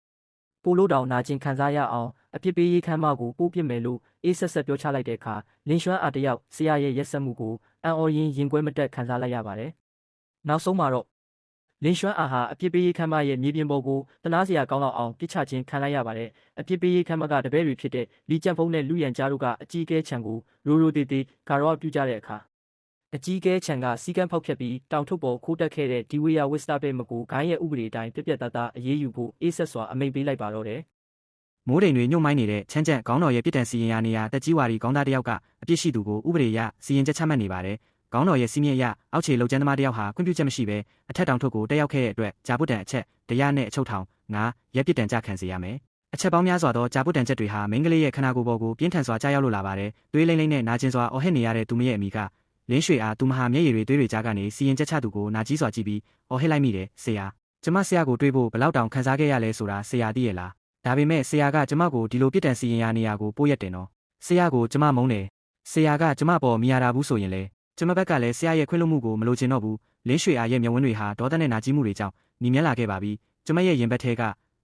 းပိုလို့တောင်နာကျင်ခံစားရအောင်အပြစ်ပေးရေးခမ်းမကိုပို့ပြစ်မယ်လို့အေးဆက်ဆက်ပြောချလိုက်တဲ့အခါလင်းရွှမ်းအားတယောက်ဆရာရဲ့ရက်စက်မှုကိုအံ့ဩရင်းရင်ကွဲမတက်ခံစားလိုက်ရပါတယ်နောက်ဆုံးမှာတော့လင်းရွှမ်းအားဟာအပြစ်ပေးရေးခမ်းမရဲ့မြေပြင်ပေါ်ကိုတနာစရာကောင်းတော့အောင်ပြစ်ချခြင်းခံလိုက်ရပါတယ်အပြစ်ပေးရေးခမ်းမကတပည့်တွေဖြစ်တဲ့လီကျန်ဖုံးနဲ့လူရန်ကြားတို့ကအကြီးကဲချန်ကိုရိုရိုတေတေဂါရောပြုကြတဲ့အခါအကြီးကဲချန်ကစီကံဖောက်ဖြတ်ပြီးတောင်ထုတ်ပေါ်ခိုးတက်ခဲ့တဲ့ဒီဝေယာဝစ်စတာပဲမကူဂိုင်းရဲ့ဥပဒေအတိုင်းပြပြတသားအေးအေးယူဖို့အေးဆက်စွာအမိန့်ပေးလိုက်ပါတော့တယ်မိုးတိမ်တွေညှို့မိုင်းနေတဲ့ချမ်းကျက်ခေါင်းတော်ရဲ့ပြစ်ဒဏ်စီရင်ရာနေရာတက်ကြီးဝါရီခေါင်းသားတယောက်ကအပြစ်ရှိသူကိုဥပဒေအရစီရင်ချက်ချမှတ်နေပါတယ်ခေါင်းတော်ရဲ့စီးမြင့်အရအောက်ခြေလုံကျန်းသမားတယောက်ဟာခွင့်ပြုချက်မရှိဘဲအထက်တောင်ထုတ်ကိုတက်ရောက်ခဲ့တဲ့အတွက်ဂျာပုတ်တန်အချက်တရားနဲ့အချုပ်ထောင်9ရက်ပြစ်ဒဏ်ကြခံစေရမယ်အချက်ပေါင်းများစွာသောဂျာပုတ်တန်ချက်တွေဟာမိန်းကလေးရဲ့ခန္ဓာကိုယ်ပေါ်ကိုပြင်းထန်စွာကြားရောက်လို့လာပါတယ်သွေးလိမ့်လိမ့်နဲ့နာကျင်စွာအော်ဟစ်နေရတဲ့သူမရဲ့အမိကလင်းရွှေအားသူမဟာမျက်ရည်တွေသွေးတွေကြားကနေစီရင်ချက်ချသူကိုနာကြီးစွာကြည့်ပြီးအော်ဟစ်လိုက်မိတယ်ဆရာကျမဆရာကိုတွေးဖို့ဘယ်လောက်တောင်ခံစားခဲ့ရလဲဆိုတာဆရာသိရဲ့လားဒါပေမဲ့ဆရာကကျမကိုဒီလိုပြစ်ဒဏ်စီရင်ရာနေရာကိုပို့ရက်တင်တော့ဆရာကိုကျမမုန်းတယ်ဆရာကကျမပေါ်မရတာဘူးဆိုရင်လေကျမဘက်ကလည်းဆရာရဲ့ခွင့်လွှတ်မှုကိုမလိုချင်တော့ဘူးလင်းရွှေအားရဲ့မျက်ဝန်းတွေဟာဒေါသနဲ့နာကြီးမှုတွေကြောင့်ညီမြလာခဲ့ပါပြီကျမရဲ့ရင်ဘတ်ထဲက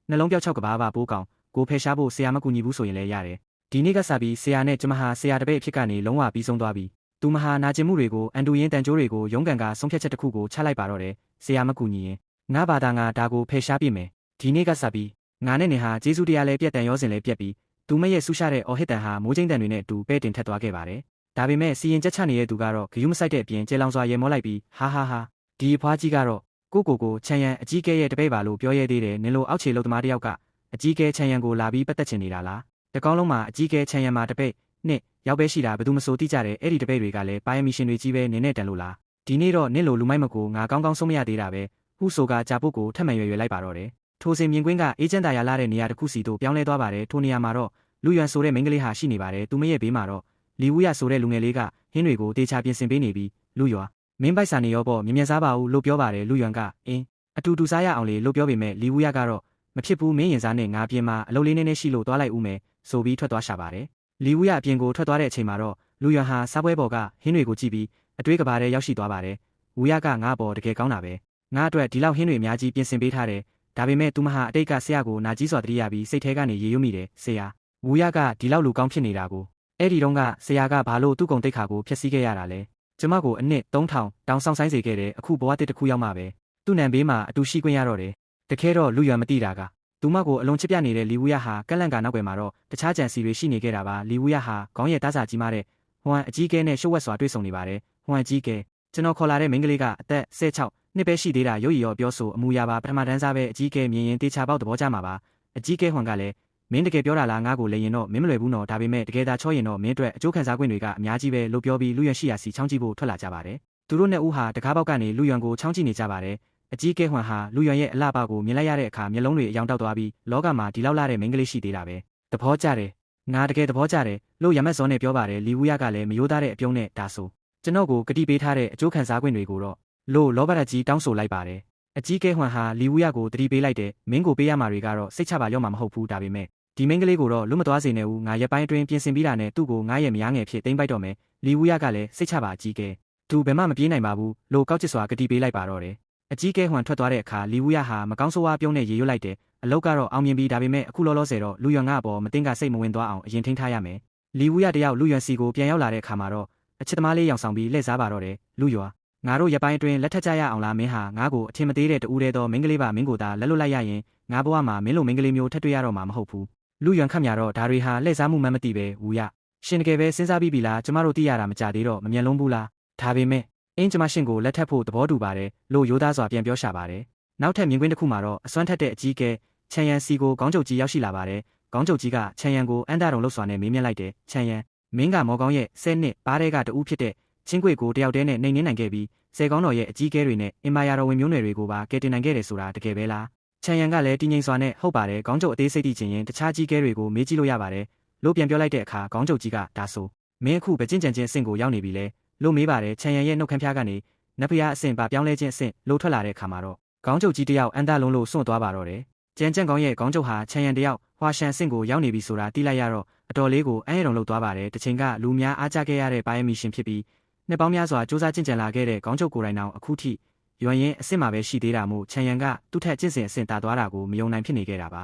နှလုံးပြောက်ချောက်ကဘာပါပိုးကောင်ကိုဖယ်ရှားဖို့ဆရာမကူညီဘူးဆိုရင်လည်းရတယ်ဒီနေ့ကစပြီးဆရာနဲ့ကျမဟာဆရာတပည့်အဖြစ်ကနေလုံးဝပြီးဆုံးသွားပြီသူမဟာနာကျင်မှုတွေကိုအန်တူရင်းတန်ကြိုးတွေကိုရုံးကန်ကဆုံးဖြတ်ချက်တစ်ခုကိုချလိုက်ပါတော့တယ်ဆရာမကူညီရင်ငါဘာသာငါဒါကိုဖယ်ရှားပြမယ်ဒီနေ့ကစပြီးငါနဲ့နေဟာဂျေဇုတရားလဲပြက်တန်ရောစင်လဲပြက်ပြီးသူမရဲ့ဆူရှာတဲ့အော်ဟစ်တန်ဟာမိုးကျင်းတန်တွေနဲ့အတူပဲတင်ထက်သွားခဲ့ပါတယ်ဒါပေမဲ့စီရင်ချက်ချနေတဲ့သူကတော့ဂယုမဆိုင်တဲ့အပြင်ကျေလောင်စွာရေမောလိုက်ပြီးဟာဟာဟာဒီအဖွားကြီးကတော့ကိုချန်ရန်အကြီးကဲရဲ့တပည့်ပါလို့ပြောရဲသေးတယ်နင်လိုအောက်ခြေလုံသမားတယောက်ကအကြီးကဲချန်ရန်ကိုလာပြီးပတ်သက်ချင်နေတာလားတကောင်းလုံးမှာအကြီးကဲချန်ရန်မှာတပည့်နှစ်ရောက်ပဲရှိတာဘယ်သူမဆိုသိကြတယ်အဲ့ဒီတပည့်တွေကလည်းပါရမီရှင်တွေကြီးပဲနင်းနဲ့တန်လို့လားဒီနေ့တော့နင့်လိုလူမိုက်မကိုငါကောင်းကောင်းဆုံးမရသေးတာပဲဟုဆိုကဂျာပုတ်ကိုထပ်မံရွယ်လိုက်ပါတော့တယ်ထိုစဉ်မြင်ကွင်းကအေဂျင့်တာရလာတဲ့နေရာတစ်ခုစီတို့ပြောင်းလဲသွားပါတယ်ထိုနေရာမှာတော့လူရွံဆိုတဲ့မိန်းကလေးဟာရှိနေပါတယ်သူမရဲ့ဘေးမှာတော့လီဝူရဆိုတဲ့လူငယ်လေးကဟင်းတွေကိုတေချာပြင်ဆင်ပေးနေပြီးလူရွာမင်းပိုက်စာနေရောပေါ့မြင်စားပါဦးလို့ပြောပါတယ်လူရွံကအင်းအတူတူစားရအောင်လေလို့ပြောပေမဲ့လီဝူရကတော့မဖြစ်ဘူးမင်းရင်စားနဲ့ငါပြင်မှာအလုပ်လေးနည်းနည်းရှိလို့သွားလိုက်ဦးမယ်ဆိုပြီးထွက်သွားရှာပါတယ်လီဝူရအပြင်ကိုထွက်သွားတဲ့အချိန်မှာတော့လူရွံဟာစားပွဲပေါ်ကဟင်းတွေကိုကြည့်ပြီးအတွေးကဘာထဲရောက်ရှိသွားပါတယ်ဝူရကငါ့ပေါ်တကယ်ကောင်းတာပဲငါအတွက်ဒီလောက်ဟင်းတွေအများကြီးပြင်ဆင်ပေးထားတယ်ဒါပေမဲ့သူမဟာအတိတ်ကဆရာကိုနာကြီးစွာတတိယပြီးစိတ်ထဲကနေရေရွမိတယ်ဆရာဝူရကဒီလောက်လူကောင်းဖြစ်နေတာကိုအဲ့ဒီတော့ကဆရာကဘာလို့သူ့ကုံတိတ်ခါကိုဖျက်ဆီးခဲ့ရတာလဲကျမကိုအနှစ်3000တောင်ဆောင်ဆိုင်စေခဲ့တယ်အခုဘဝတစ်ခုရောက်မှပဲသူ့နံဘေးမှာအတူရှိခွင့်ရတော့တယ်တခဲတော့လူရွံမသိတာကသူမကိုအလွန်ချစ်ပြနေတဲ့လီဝူရဟာကက်လန့်ကနောက်ွယ်မှာတော့တခြားကြံစီတွေရှိနေခဲ့တာပါလီဝူရဟာခေါင်းရဲ့သားစာကြီးမားတဲ့ဟွမ်အကြီးကဲနဲ့ရှုပ်ဝက်စွာတွေ့ဆုံနေပါတယ်ဟွမ်အကြီးကဲကျွန်တော်ခေါ်လာတဲ့မိန်းကလေးကအသက်16နှစ်ပဲရှိသေးတာရုပ်ရည်ရောပြောဆိုအမူအရာပါပထမတန်းစားပဲအကြီးကဲမြင်ရင်တေချာပေါက်သဘောကျမှာပါအကြီးကဲဟွမ်ကလည်းမင်းတကယ်ပြောတာလားငါ့ကိုလည်းရင်တော့မင်းမလွယ်ဘူးနော်ဒါပေမဲ့တကယ်သာချောရင်တော့မင်းအတွက်အကျိုးခံစား권တွေကအများကြီးပဲလို့ပြောပြီးလူရွံရှိရာစီချောင်းကြည့်ဖို့ထွက်လာကြပါတယ်သူတို့နှစ်ဦးဟာတကားပေါက်ကနေလူရွံကိုချောင်းကြည့်နေကြပါတယ်အကြီးကဲဟွမ်ဟာလူရွံရဲ့အလှပကိုမြင်လိုက်ရတဲ့အခါမျက်လုံးတွေအယောင်တောက်သွားပြီးလောကမှာဒီလောက်လာတဲ့မိန်းကလေးရှိသေးတာပဲသဘောကျတယ်ငါတကယ်သဘောကျတယ်လို့ရမက်စောနဲ့ပြောပါတယ်လီဝူရကလည်းမယိုးသားတဲ့အပြုံးနဲ့ဒါဆိုကျွန်တော်ကိုကတိပေးထားတဲ့အကျိုးခံစား권တွေကိုတော့လို့လောဘရကြီးတောင်းဆိုလိုက်ပါတယ်အကြီးကဲဟွမ်ဟာလီဝူရကိုတတိပေးလိုက်တယ်မင်းကိုပေးရမှာတွေကတော့စိတ်ချပါရောမှာမဟုတ်ဘူးဒါပေမဲ့ဒီမိန်းကလေးကိုတော့လွတ်မသွားစေနဲ့ဦးငါရက်ပိုင်းအတွင်းပြင်ဆင်ပြီးတာနဲ့သူ့ကိုငါရဲ့မယားငယ်ဖြစ်သိမ်းပိုက်တော့မယ်လီဝူရကလည်းစိတ်ချပါအကြီးကဲသူဘယ်မှမပြေးနိုင်ပါဘူးလို့ကောက်ချစ်စွာကတိပေးလိုက်ပါတော့တယ်အကြီးကဲဟွမ်ထွက်သွားတဲ့အခါလီဝူရဟာမကောင်းဆိုးဝါးပြုံးနဲ့ရေရွတ်လိုက်တယ်အလုတ်ကတော့အောင်မြင်ပြီးဒါပေမဲ့အခုလောလောဆယ်တော့လူရွံငါ့အပေါ်မသိငါစိတ်မဝင်သွားအောင်အရင်ထိန်းထားရမယ်လီဝူရတယောက်လူရွံစီကိုပြန်ရောက်လာတဲ့အခါမှာတော့အချစ်သမားလေးရောင်ဆောင်ပြီးလှည့်စားပါတော့တယ်လူရွာငါတို့ရပိုင်းအတွင်းလက်ထပ်ကြရအောင်လားမင်းဟာငါ့ကိုအထင်မသေးတဲ့တူးတဲ့သောမိန်းကလေးပါမင်းကိုသာလက်လွတ်လိုက်ရရင်ငါဘဝမှာမင်းလိုမိန်းကလေးမျိုးထပ်တွေ့ရတော့မှာမဟုတ်ဘူးလူရွံခတ်မြတော့ဒါတွေဟာလှည့်စားမှုမှမသိပဲဝူရရှင်တကယ်ပဲစဉ်းစားပြီးပြီလားကျမတို့သိရတာမကြသေးတော့မမြင်လုံးဘူးလားဒါပေမဲ့အင်းကျမရှင်ကိုလက်ထပ်ဖို့သဘောတူပါတယ်လို့ရိုးသားစွာပြန်ပြောရှာပါတယ်နောက်ထပ်မြင်ကွင်းတစ်ခုမှာတော့အစွမ်းထက်တဲ့အကြီးကဲချန်ယန်စီကိုခေါင်းချုပ်ကြီးရောက်ရှိလာပါတယ်ခေါင်းချုပ်ကြီးကချန်ယန်ကိုအန်တာတုံလှုပ်စွာနဲ့မေးမြန်းလိုက်တယ်ချန်ယန်မင်းကမော်ကောင်းရဲ့10နှစ်ပါးတဲ့ကတူးဖြစ်တဲ့ချင်းကွေကိုတယောက်တည်းနဲ့နှိမ်နှင်းနိုင်ခဲ့ပြီး ဆယ်ကောင်းတော်ရဲ့အကြီးအကဲတွေနဲ့အင်မာယာတော်ဝင်မျိုးနွယ်တွေကိုပါကယ်တင်နိုင်ခဲ့တယ်ဆိုတာတကယ်ပဲလားချန်ယန်ကလည်းတည်ငြိမ်စွာနဲ့ဟုတ်ပါတယ်ခေါင်းချုပ်အသေးစိတ်သိချင်ရင်တခြားကြီးကဲတွေကိုမေးကြည့်လို့ရပါတယ်လို့ပြန်ပြောလိုက်တဲ့အခါခေါင်းချုပ်ကြီးကဒါဆိုမင်းအခုပကျင့်ကြံခြင်းအဆင့်ကိုရောက်နေပြီလေလို့မေးပါတယ်ချန်ယန်ရဲ့နှုတ်ခမ်းဖျားကနေနဖျားအဆင့်ပါပြောင်းလဲခြင်းအဆင့်လို့ထွက်လာတဲ့အခါမှာတော့ခေါင်းချုပ်ကြီးတယောက်အန်တလုံးလို့စွန့်သွားပါတော့တယ်ကျန်ကောင်းရဲ့ခေါင်းချုပ်ဟာချန်ယန်တယောက်ဟွာရှန်အဆင့်ကိုရောက်နေပြီဆိုတာသိလိုက်ရတော့အတော်လေးကိုအံ့ရတုံလုပ်သွားပါတယ်တချိန်ကလူများအားကျခဲ့ရတဲ့ပါယမီရှင်ဖြစ်ပြီးနှစ်ပေါင်းများစွာစူးစမ်းကျင့်ကြံလာခဲ့တဲ့ခေါင်းချုပ်ကိုယ်တိုင်တောင်အခုထိရွံရင်အဆင့်မှာပဲရှိသေးတာမို့ချန်ယန်ကသူ့ထက်ကျင့်စဉ်အဆင့်တာသွားတာကိုမယုံနိုင်ဖြစ်နေခဲ့တာပ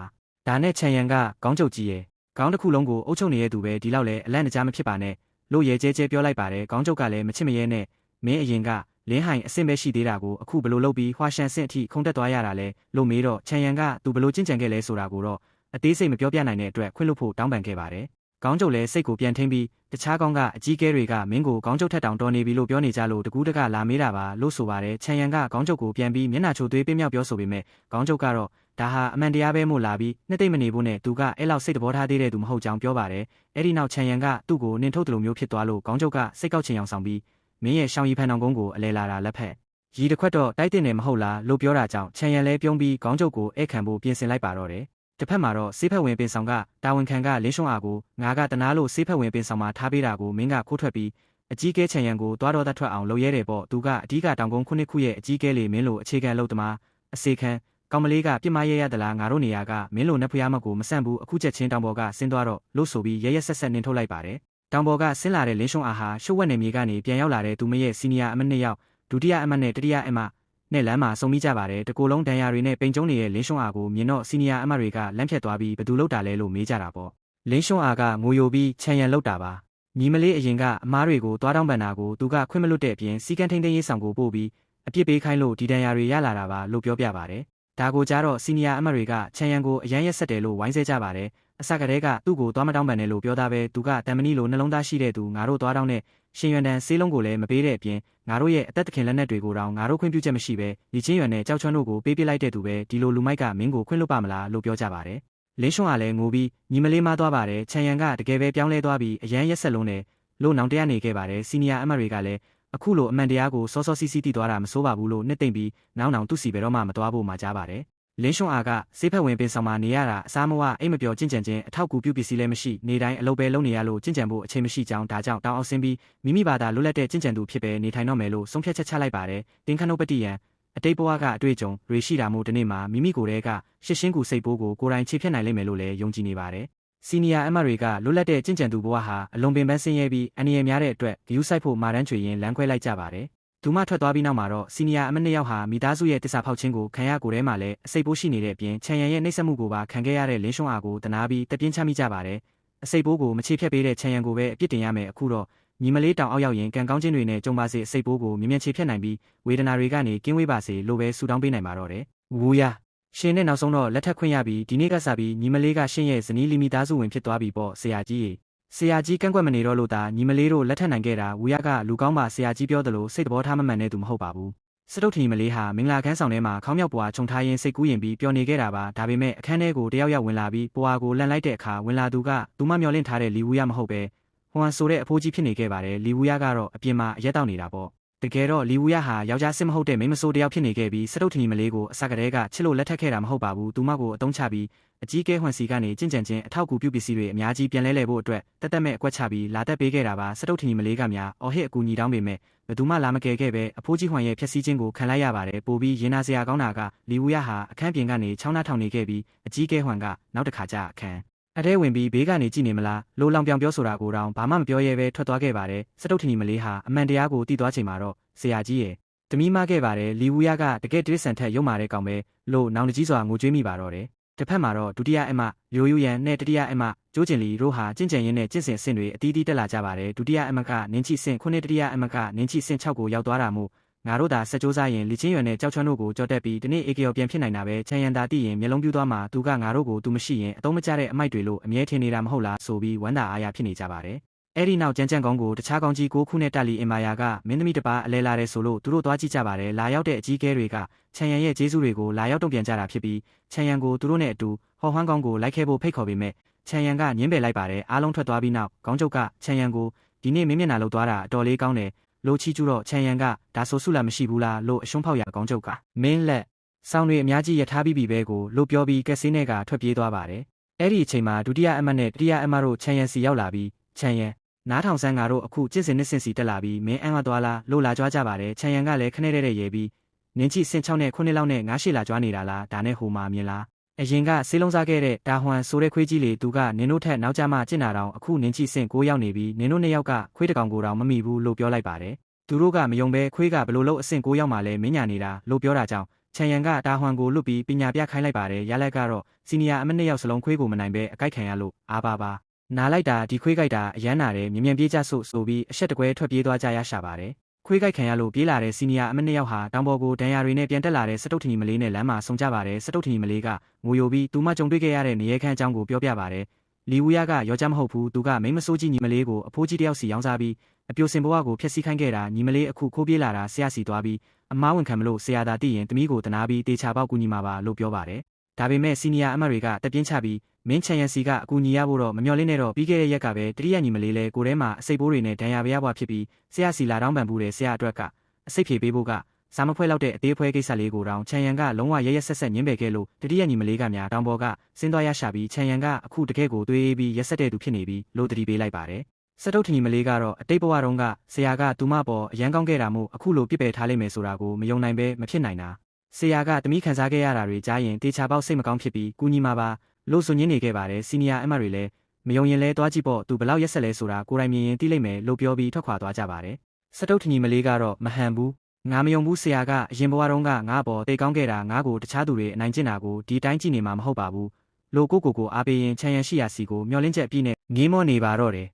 ါဒါနဲ့ချန်ယန်ကခေါင်းချုပ်ကြီးရဲ့ခေါင်းတစ်ခုလုံးကိုအုပ်ချုပ်နေတဲ့သူပဲဒီလောက်လဲအလန့်တကြားမဖြစ်ပါနဲ့လို့ရဲကျဲပြောလိုက်ပါတယ်ခေါင်းချုပ်ကလည်းမချစ်မရဲနဲ့မင်းအရင်ကလင်းဟိုင်အဆင့်ပဲရှိသေးတာကိုအခုဘလို့လုပ်ပြီးဟွာရှန်ဆင့်အထိခုန်တက်သွားရတာလဲလို့မေးတော့ချန်ယန်ကသူဘလို့ကျင့်ကြံခဲ့လဲဆိုတာကိုတော့အသေးစိတ်မပြောပြနိုင်တဲ့အတွက်ခွင့်လွှတ်ဖို့တောင်းပန်ခဲ့ပါတယ်ခေါင်းချုပ်လည်းစိတ်ကိုပြန်ထိန်းပြီးတခြားကောင်းကအကြီးကဲတွေကမင်းကိုခေါင်းချုပ်ထက်တောင်တော်နေပြီလို့ပြောနေကြလို့တကူးတကလာမေးတာပါလို့ဆိုပါတယ်ချန်ယန်ကခေါင်းချုပ်ကိုပြန်ပြီးမျက်နှာချိုသွေးပေးမြောက်ပြောဆိုပေမဲ့ခေါင်းချုပ်ကတော့ဒါဟာအမှန်တရားပဲမို့လာပြီးနှစ်သိမ့်မနေဖို့နဲ့သူကအဲ့လောက်စိတ်တဘောထားသေးတဲ့သူမဟုတ်ကြောင်းပြောပါတယ်အဲ့ဒီနောက်ချန်ယန်ကသူ့ကိုနင်ထုတ်တယ်လို့မျိုးဖြစ်သွားလို့ခေါင်းချုပ်ကစိတ်ကောက်ချင်အောင်ဆောင်ပြီးမင်းရဲ့ရှောင်းရီဖန်တော်ကုန်းကိုအလဲလာတာလက်ဖက်ရီတစ်ခွက်တော့တိုက်တင်နေမဟုတ်လားလို့ပြောတာကြောင့်ချန်ယန်လဲပြုံးပြီးခေါင်းချုပ်ကိုဧည့်ခံဖို့ပြင်ဆင်လိုက်ပါတော့တယ်တစ်ဖက်မှာတော့ဆေးဖက်ဝင်ပင်ဆောင်ကတာဝန်ခံကလင်းရှုံအားကိုငါကတနာလို့ဆေးဖက်ဝင်ပင်ဆောင်မှာထားပေးတာကိုမင်းကခိုးထွက်ပြီးအကြီးကဲချန်ယန်ကိုသွားတော့တတ်ထွက်အောင်လုပ်ရဲတယ်ပေါ့သူကအဓိကတောင်ကုန်းခုနှစ်ခုရဲ့အကြီးကဲလေမင်းလိုအခြေခံလုပ်သမားအစေခံကောင်မလေးကပြစ်မရဲရသလားငါတို့နေရာကမင်းလိုနှဖျားမကိုမဆန့်ဘူးအခုချက်ချင်းတောင်ပေါ်ကဆင်းသွားတော့လို့ဆိုပြီးရဲရဲဆက်ဆက်နင်းထုတ်လိုက်ပါတယ်တောင်ပေါ်ကဆင်းလာတဲ့လင်းရှုံအားဟာရှုပ်ဝက်နေမြေကနေပြန်ရောက်လာတဲ့သူမရဲ့စီနီယာအမတ်နှစ်ယောက်ဒုတိယအမတ်နဲ့တတိယအမတ်နဲ့လမ်းမှာစုံမိကြပါတယ်တကူလုံးဒဏ်ရာတွေနဲ့ပိန်ကျုံနေတဲ့လင်းရှုံအားကိုမြင်တော့စီနီယာအမတ်တွေကလမ်းဖြတ်သွားပြီးဘသူလောက်တာလဲလို့မေးကြတာပေါ့လင်းရှုံအားကငိုယိုပြီးချန်ရန်လောက်တာပါညီမလေးအရင်ကအမားတွေကိုသွားတောင်းပန်တာကိုသူကခွင့်မလွတ်တဲ့အပြင်စီကန်းထိန်ထိန်ရေးဆောင်ကိုပို့ပြီးအပြစ်ပေးခိုင်းလို့ဒီဒဏ်ရာတွေရလာတာပါလို့ပြောပြပါတယ်ဒါကိုကြားတော့စီနီယာအမတ်တွေကချန်ရန်ကိုအရန်ရက်ဆက်တယ်လို့ဝိုင်းဆဲကြပါတယ်အစကတည်းကသူ့ကိုသွားမတောင်းပန်နဲ့လို့ပြောသားပဲသူကတန်မဏိလိုနှလုံးသားရှိတဲ့သူငါတို့သွားတောင်းတဲ့ရှင်ရွံတန်ဆေးလုံးကိုလည်းမပေးတဲ့အပြင်ငါတို့ရဲ့အသက်သခင်လက်နက်တွေကိုတောင်ငါတို့ခွင့်ပြုချက်မရှိပဲဒီချင်းရွံနဲ့ကြောက်ချွန်းတို့ကိုပေးပစ်လိုက်တဲ့သူပဲဒီလိုလူမိုက်ကမင်းကိုခွင့်လွတ်ပါမလားလို့ပြောကြပါတယ်လင်းရှုံကလည်းငိုပြီးညီမလေးမသွားပါတယ်ချန်ရန်ကတကယ်ပဲပြောင်းလဲသွားပြီးအရန်ရက်ဆက်လုံးနဲ့လို့နောင်တရနေခဲ့ပါတယ်စီနီယာအမတ်တွေကလည်းအခုလိုအမှန်တရားကိုစောစောစီးစီးသိသွားတာမစိုးပါဘူးလို့နှစ်သိမ့်ပြီးနောင်သူ့စီဘယ်တော့မှမသွားဖို့မှာကြားပါတယ်လင်းရှုံအားကဆေးဖက်ဝင်ပင်ဆောင်မှာနေရတာအစားမဝအိမ်မပြောကျင့်ကြံခြင်းအထောက်ကူပြုပစ္စည်းလည်းမရှိနေတိုင်းအလုပ်ပဲလုပ်နေရလို့ကျင့်ကြံဖို့အချိန်မရှိကြောင်းဒါကြောင့်တောင်းအောင်ဆင်းပြီးမိမိဘာသာလွတ်လပ်တဲ့ကျင့်ကြံသူဖြစ်ပဲနေထိုင်တော့မယ်လို့ဆုံးဖြတ်ချက်ချလိုက်ပါတယ်တင်ခဏုပတိယံအတိတ်ဘဝကအတွေ့အကြုံတွေရှိတာမို့ဒီနေ့မှာမိမိကိုယ်တည်းကရှစ်ရှင်းကူစိတ်ပိုးကိုကိုယ်တိုင်ခြေဖြတ်နိုင်လိမ့်မယ်လို့လည်းယုံကြည်နေပါတယ်စီနီယာအမတ်တွေကလွတ်လပ်တဲ့ကျင့်ကြံသူဘဝဟာအလွန်ပင်ပန်းဆင်းရဲပြီးအန္တရာယ်များတဲ့အတွက်ဂရုစိုက်ဖို့မာရန်ချွေရင်လမ်းခွဲလိုက်ကြပါတယ်သူမထွက်သွားပြီးနောက်မှာတော့စီနီယာအမတ်နှစ်ယောက်ဟာမိသားစုရဲ့တစ္ဆာဖောက်ခြင်းကိုခံရကိုယ်ထဲမှာလည်းအစိတ်ပိုးရှိနေတဲ့အပြင်ချန်ရန်ရဲ့နှိပ်စက်မှုကိုပါခံခဲ့ရတဲ့လင်းရှုံအားကိုတနာပြီးတပြင်းချမိကြပါတယ်အစိတ်ပိုးကိုမချေဖြတ်ပေးတဲ့ချန်ရန်ကိုပဲအပြစ်တင်ရမယ်အခုတော့ညီမလေးတောင်အောက်ရောက်ရင်ကံကောင်းခြင်းတွေနဲ့ကြုံပါစေအစိတ်ပိုးကိုမြ мян ချေဖြတ်နိုင်ပြီးဝေဒနာတွေကနေကင်းဝေးပါစေလို့ပဲဆုတောင်းပေးနိုင်ပါတော့တယ်ဝူယာရှင်နဲ့နောက်ဆုံးတော့လက်ထပ်ခွင့်ရပြီးဒီနေ့ကစပြီးညီမလေးကရှင်ရဲ့ဇနီးလီမီသားစုဝင်ဖြစ်သွားပြီပေါ့ဆရာကြီးဆရာကြီးကန့်ကွက်မနေတော့လို့သာညီမလေးတို့လက်ထပ်နိုင်ခဲ့တာဝူရကလူကောင်းပါဆရာကြီးပြောသလိုစိတ်တဘောထားမမှန်တဲ့သူမဟုတ်ပါဘူးစတုတ်ထီမလေးဟာမင်္ဂလာခန်းဆောင်ထဲမှာခေါင်းမြောက်ပွားခြုံထားရင်းစိတ်ကူးရင်ပြီးပျော်နေခဲ့တာပါဒါပေမဲ့အခန်းထဲကိုတယောက်ယောက်ဝင်လာပြီးပွားကိုလန့်လိုက်တဲ့အခါဝင်လာသူကသူမမျောလင့်ထားတဲ့လီဝူရမဟုတ်ပဲဟွမ်ဆိုတဲ့အဖိုးကြီးဖြစ်နေခဲ့ပါတယ်လီဝူရကတော့အပြင်မှာအရက်တောက်နေတာပေါ့တကယ်တော့လီဝူရဟာယောက်ျားစစ်မဟုတ်တဲ့မိန်းမဆိုးတယောက်ဖြစ်နေခဲ့ပြီးစတုတ်ထီမလေးကိုအစကတည်းကချစ်လို့လက်ထပ်ခဲ့တာမဟုတ်ပါဘူးသူမကိုအတုံးချပြီးအကြီးကဲဟွမ်စီကနေကျင့်ကြံခြင်းအထောက်အကူပြုပစ္စည်းတွေအများကြီးပြန်လဲလှယ်ဖို့အတွက်တက်တက်မဲ့အကွက်ချပြီးလာတက်ပေးခဲ့တာပါစတုတ်ထီမလေးကများအော်ဟစ်အကူညီတောင်းပေမဲ့ဘယ်သူမှလာမကယ်ခဲ့ပဲအဖိုးကြီးဟွမ်ရဲ့ဖျက်ဆီးခြင်းကိုခံလိုက်ရပါတယ်ပိုပြီးရင်နာစရာကောင်းတာကလီဝူရဟာအခန်းပြင်ကနေချောင်းနှာထောင်နေခဲ့ပြီးအကြီးကဲဟွမ်ကနောက်တစ်ခါကျအခန်းအထဲဝင်ပြီးဘေးကနေကြည့်နေမလားလိုလောင်ပြောင်ပြောဆိုတာကိုတောင်ဘာမှမပြောရဲပဲထွက်သွားခဲ့ပါတယ်စတုတ်ထီမလေးဟာအမှန်တရားကိုသိသွားချိန်မှာတော့ဆရာကြီးရဲ့တမီးမခဲ့ပါတယ်လီဝူရကတကယ်တိရစ္ဆာန်ထက်ရုံမာတဲ့ကောင်ပဲလို့နောင်တကြီးစွာငိုကြွေးမိပါတော့တယ်တစ်ဖက်မှာတော့ဒုတိယအမရိုးရိုးရန်နဲ့တတိယအမကျိုးကျင်လီတို့ဟာကျင့်ကြံရင်းနဲ့ကျင့်စဉ်အဆင့်တွေအသီးသီးတက်လာကြပါတယ်ဒုတိယအမကနင်းချိအဆင့်ခုနှစ်တတိယအမကနင်းချိအဆင့်6ကိုရောက်သွားတာမို့ငါတို့သာဆက်ကြိုးစားရင်လီချင်းရွယ်နဲ့ကြောက်ချွန်းတို့ကိုကြော်တက်ပြီးဒီနေ့အေကီယောပြန်ဖြစ်နိုင်တာပဲချန်ရန်သာသိရင်မျက်လုံးပြူးသွားမှာသူကငါတို့ကိုသူမရှိရင်အတုံးမကျတဲ့အမိုက်တွေလို့အမြဲထင်နေတာမဟုတ်လားဆိုပြီးဝမ်းသာအားရဖြစ်နေကြပါတယ်အဲ့ဒီနောက်ကြမ်းကြမ်းကောင်းကိုတခြားကောင်းကြီး9ခုနဲ့တက်လီအင်မာယာကမင်းသမီးတစ်ပါးအလဲလာတယ်ဆိုလို့သူတို့သွားကြည့်ကြပါတယ်လာရောက်တဲ့အကြီးအကဲတွေကချန်ရန်ရဲ့ကျေးဇူးတွေကိုလာရောက်တုံ့ပြန်ကြတာဖြစ်ပြီးချန်ရန်ကိုသူတို့နဲ့အတူဟော်ဟွန်းကောင်းကိုလိုက်ခဲ့ဖို့ဖိတ်ခေါ်ပေမဲ့ချန်ရန်ကညင်းပယ်လိုက်ပါတယ်အားလုံးထွက်သွားပြီးနောက်ခေါင်းချုပ်ကချန်ရန်ကိုဒီနေ့မင်းမျက်နှာလှုပ်သွားတာအတော်လေးကောင်းတယ် လိုချီကျူတော့ခြံရံကဒါဆိုစုလာမရှိဘူးလားလို့အရှုံးဖောက်ရကောင်းချုပ်ကမင်းလက်ဆောင်းတွေအများကြီးရထားပြီးပြီပဲကိုလို့ပြောပြီးကက်ဆေးနဲ့ကထွက်ပြေးသွားပါတယ်အဲ့ဒီအချိန်မှာဒုတိယအမတ်နဲ့တတိယအမတ်တို့ခြံရံစီရောက်လာပြီးခြံရံနားထောင်ဆန်းကတို့အခုကျင့်စဉ်နှစ်ဆင့်စီတက်လာပြီးမင်းအံ့ဩသွားလားလို့လာကြွားကြပါတယ်ခြံရံကလည်းခနဲ့တဲ့ရဲပြီးနင်းချိစင်6နဲ့9လောက်နဲ့9ရှေ့လာကြွားနေတာလားဒါနဲ့ဟိုမှာမြင်လားအရင်ကဆေးလုံးစားခဲ့တဲ့ဒါဟွမ်ဆိုတဲ့ခွေးကြီးလေသူကနင်းတို့ထက်နောက်ကျမှကျင့်တာတောင်အခုနင်းချိစင်9ရောက်နေပြီးနင်းတို့2ယောက်ကခွေးတကောင်ကိုတောင်မမိဘူးလို့ပြောလိုက်ပါတယ်သူတို့ကမယုံပဲခွေးကဘလို့လို့အဆင့်9ရောက်မှလဲမင်းညာနေတာလို့ပြောတာကြောင့်ခြံရံကဒါဟွမ်ကိုလွတ်ပြီးပညာပြခိုင်းလိုက်ပါတယ်ရလက်ကတော့စီနီယာအမ2ယောက်စလုံးခွေးကိုမနိုင်ပဲအကြိုက်ခံရလို့အားပါနားလိုက်တာဒီခွေးကြိုက်တာအရန်နာတယ်မြ мян ပြေးကြဆိုပြီးအဆက်တကွဲထွက်ပြေးသွားကြရရှာပါတယ်ခွေးကြိုက်ခံရလို့ပြေးလာတဲ့စီနီယာအမ2ယောက်ဟာတောင်ပေါ်ကိုဒဏ်ရာတွေနဲ့ပြန်တက်လာတဲ့စတုတ်ထနီမလေးနဲ့လမ်းမှာဆုံကြပါတယ်စတုတ်ထနီမလေးကငိုယိုပြီးသူမှကြုံတွေ့ခဲ့ရတဲ့နေရဲခန်းအကြောင်းကိုပြောပြပါတယ်လီဝူယာကရောကြမဟုတ်ဘူးသူကမိမဆိုးကြီးညီမလေးကိုအဖိုးကြီးတယောက်စီရောင်းစားပြီးအပြိုစင်ဘဝကိုဖျက်ဆီးခိုင်းခဲ့တာညီမလေးအခုခိုးပြေးလာတာဆရာစီသွားပြီးအမားဝင်ခံမလို့ဆရာသာသိရင်တမီးကိုတနာပြီးတေချာပေါက်ကူညီမှာပါလို့ပြောပါတယ်ဒါပေမဲ့စီနီယာအမတ်တွေကတက်ပြင်းချပြီးမင်းချန်ရန်စီကအကူညီရဖို့တော့မမျှော်လင့်နဲ့တော့ပြီးခဲ့တဲ့ရက်ကပဲတတိယညီမလေးလဲကိုထဲမှာအစိတ်ပိုးတွေနဲ့ဒဏ်ရာပြားပွားဖြစ်ပြီးဆရာစီလာတောင်းပန်ဘူးတယ်ဆရာအတွက်ကအစိတ်ဖြေပေးဖို့ကစားမဖွဲလောက်တဲ့အသေးဖွဲကိစ္စလေးကိုတောင်ချန်ရန်ကလုံးဝရရဆက်ဆက်ညှင်းပယ်ခဲ့လို့တတိယညီမလေးကများတောင်ပေါ်ကဆင်းသွားရရှာပြီးချန်ရန်ကအခုတကယ်ကိုသွေးပြီးရက်ဆက်တဲ့သူဖြစ်နေပြီးလို့တတိပေးလိုက်ပါတယ်စတုတ်ထနီမလေးကတော့အတိတ်ဘဝတုန်းကဆရာကသူမပေါ်အရန်ကောင်းခဲ့တာမို့အခုလိုပြစ်ပယ်ထားလိုက်မယ်ဆိုတာကိုမယုံနိုင်ပဲမဖြစ်နိုင်တာဆရာကတမိခံစားခဲ့ရတာတွေကြားရင်တေချာပေါက်စိတ်မကောင်းဖြစ်ပြီးကူညီမှာပါလို့ဆိုညင်းနေခဲ့ပါတယ်စီနီယာအမတ်တွေလည်းမယုံရင်လဲတွားကြည့်ပေါ့သူဘလောက်ရက်ဆက်လဲဆိုတာကိုယ်တိုင်မြင်ရင်သိလိမ့်မယ်လို့ပြောပြီးထွက်ခွာသွားကြပါတယ်စတုတ်ထနီမလေးကတော့မဟန်ဘူးငါမယုံဘူးဆရာကအရင်ဘဝတုန်းကငါ့ပေါ်တိတ်ကောင်းခဲ့တာငါ့ကိုတခြားသူတွေအနိုင်ကျင့်တာကိုဒီတိုင်းကြည့်နေမှာမဟုတ်ပါဘူးလို့ကိုအားပေးရင်ချန်ရန်ရှိရာစီကိုမျောလင်းချက်အပြည့်နဲ့ငေးမောနေပါတော့တယ်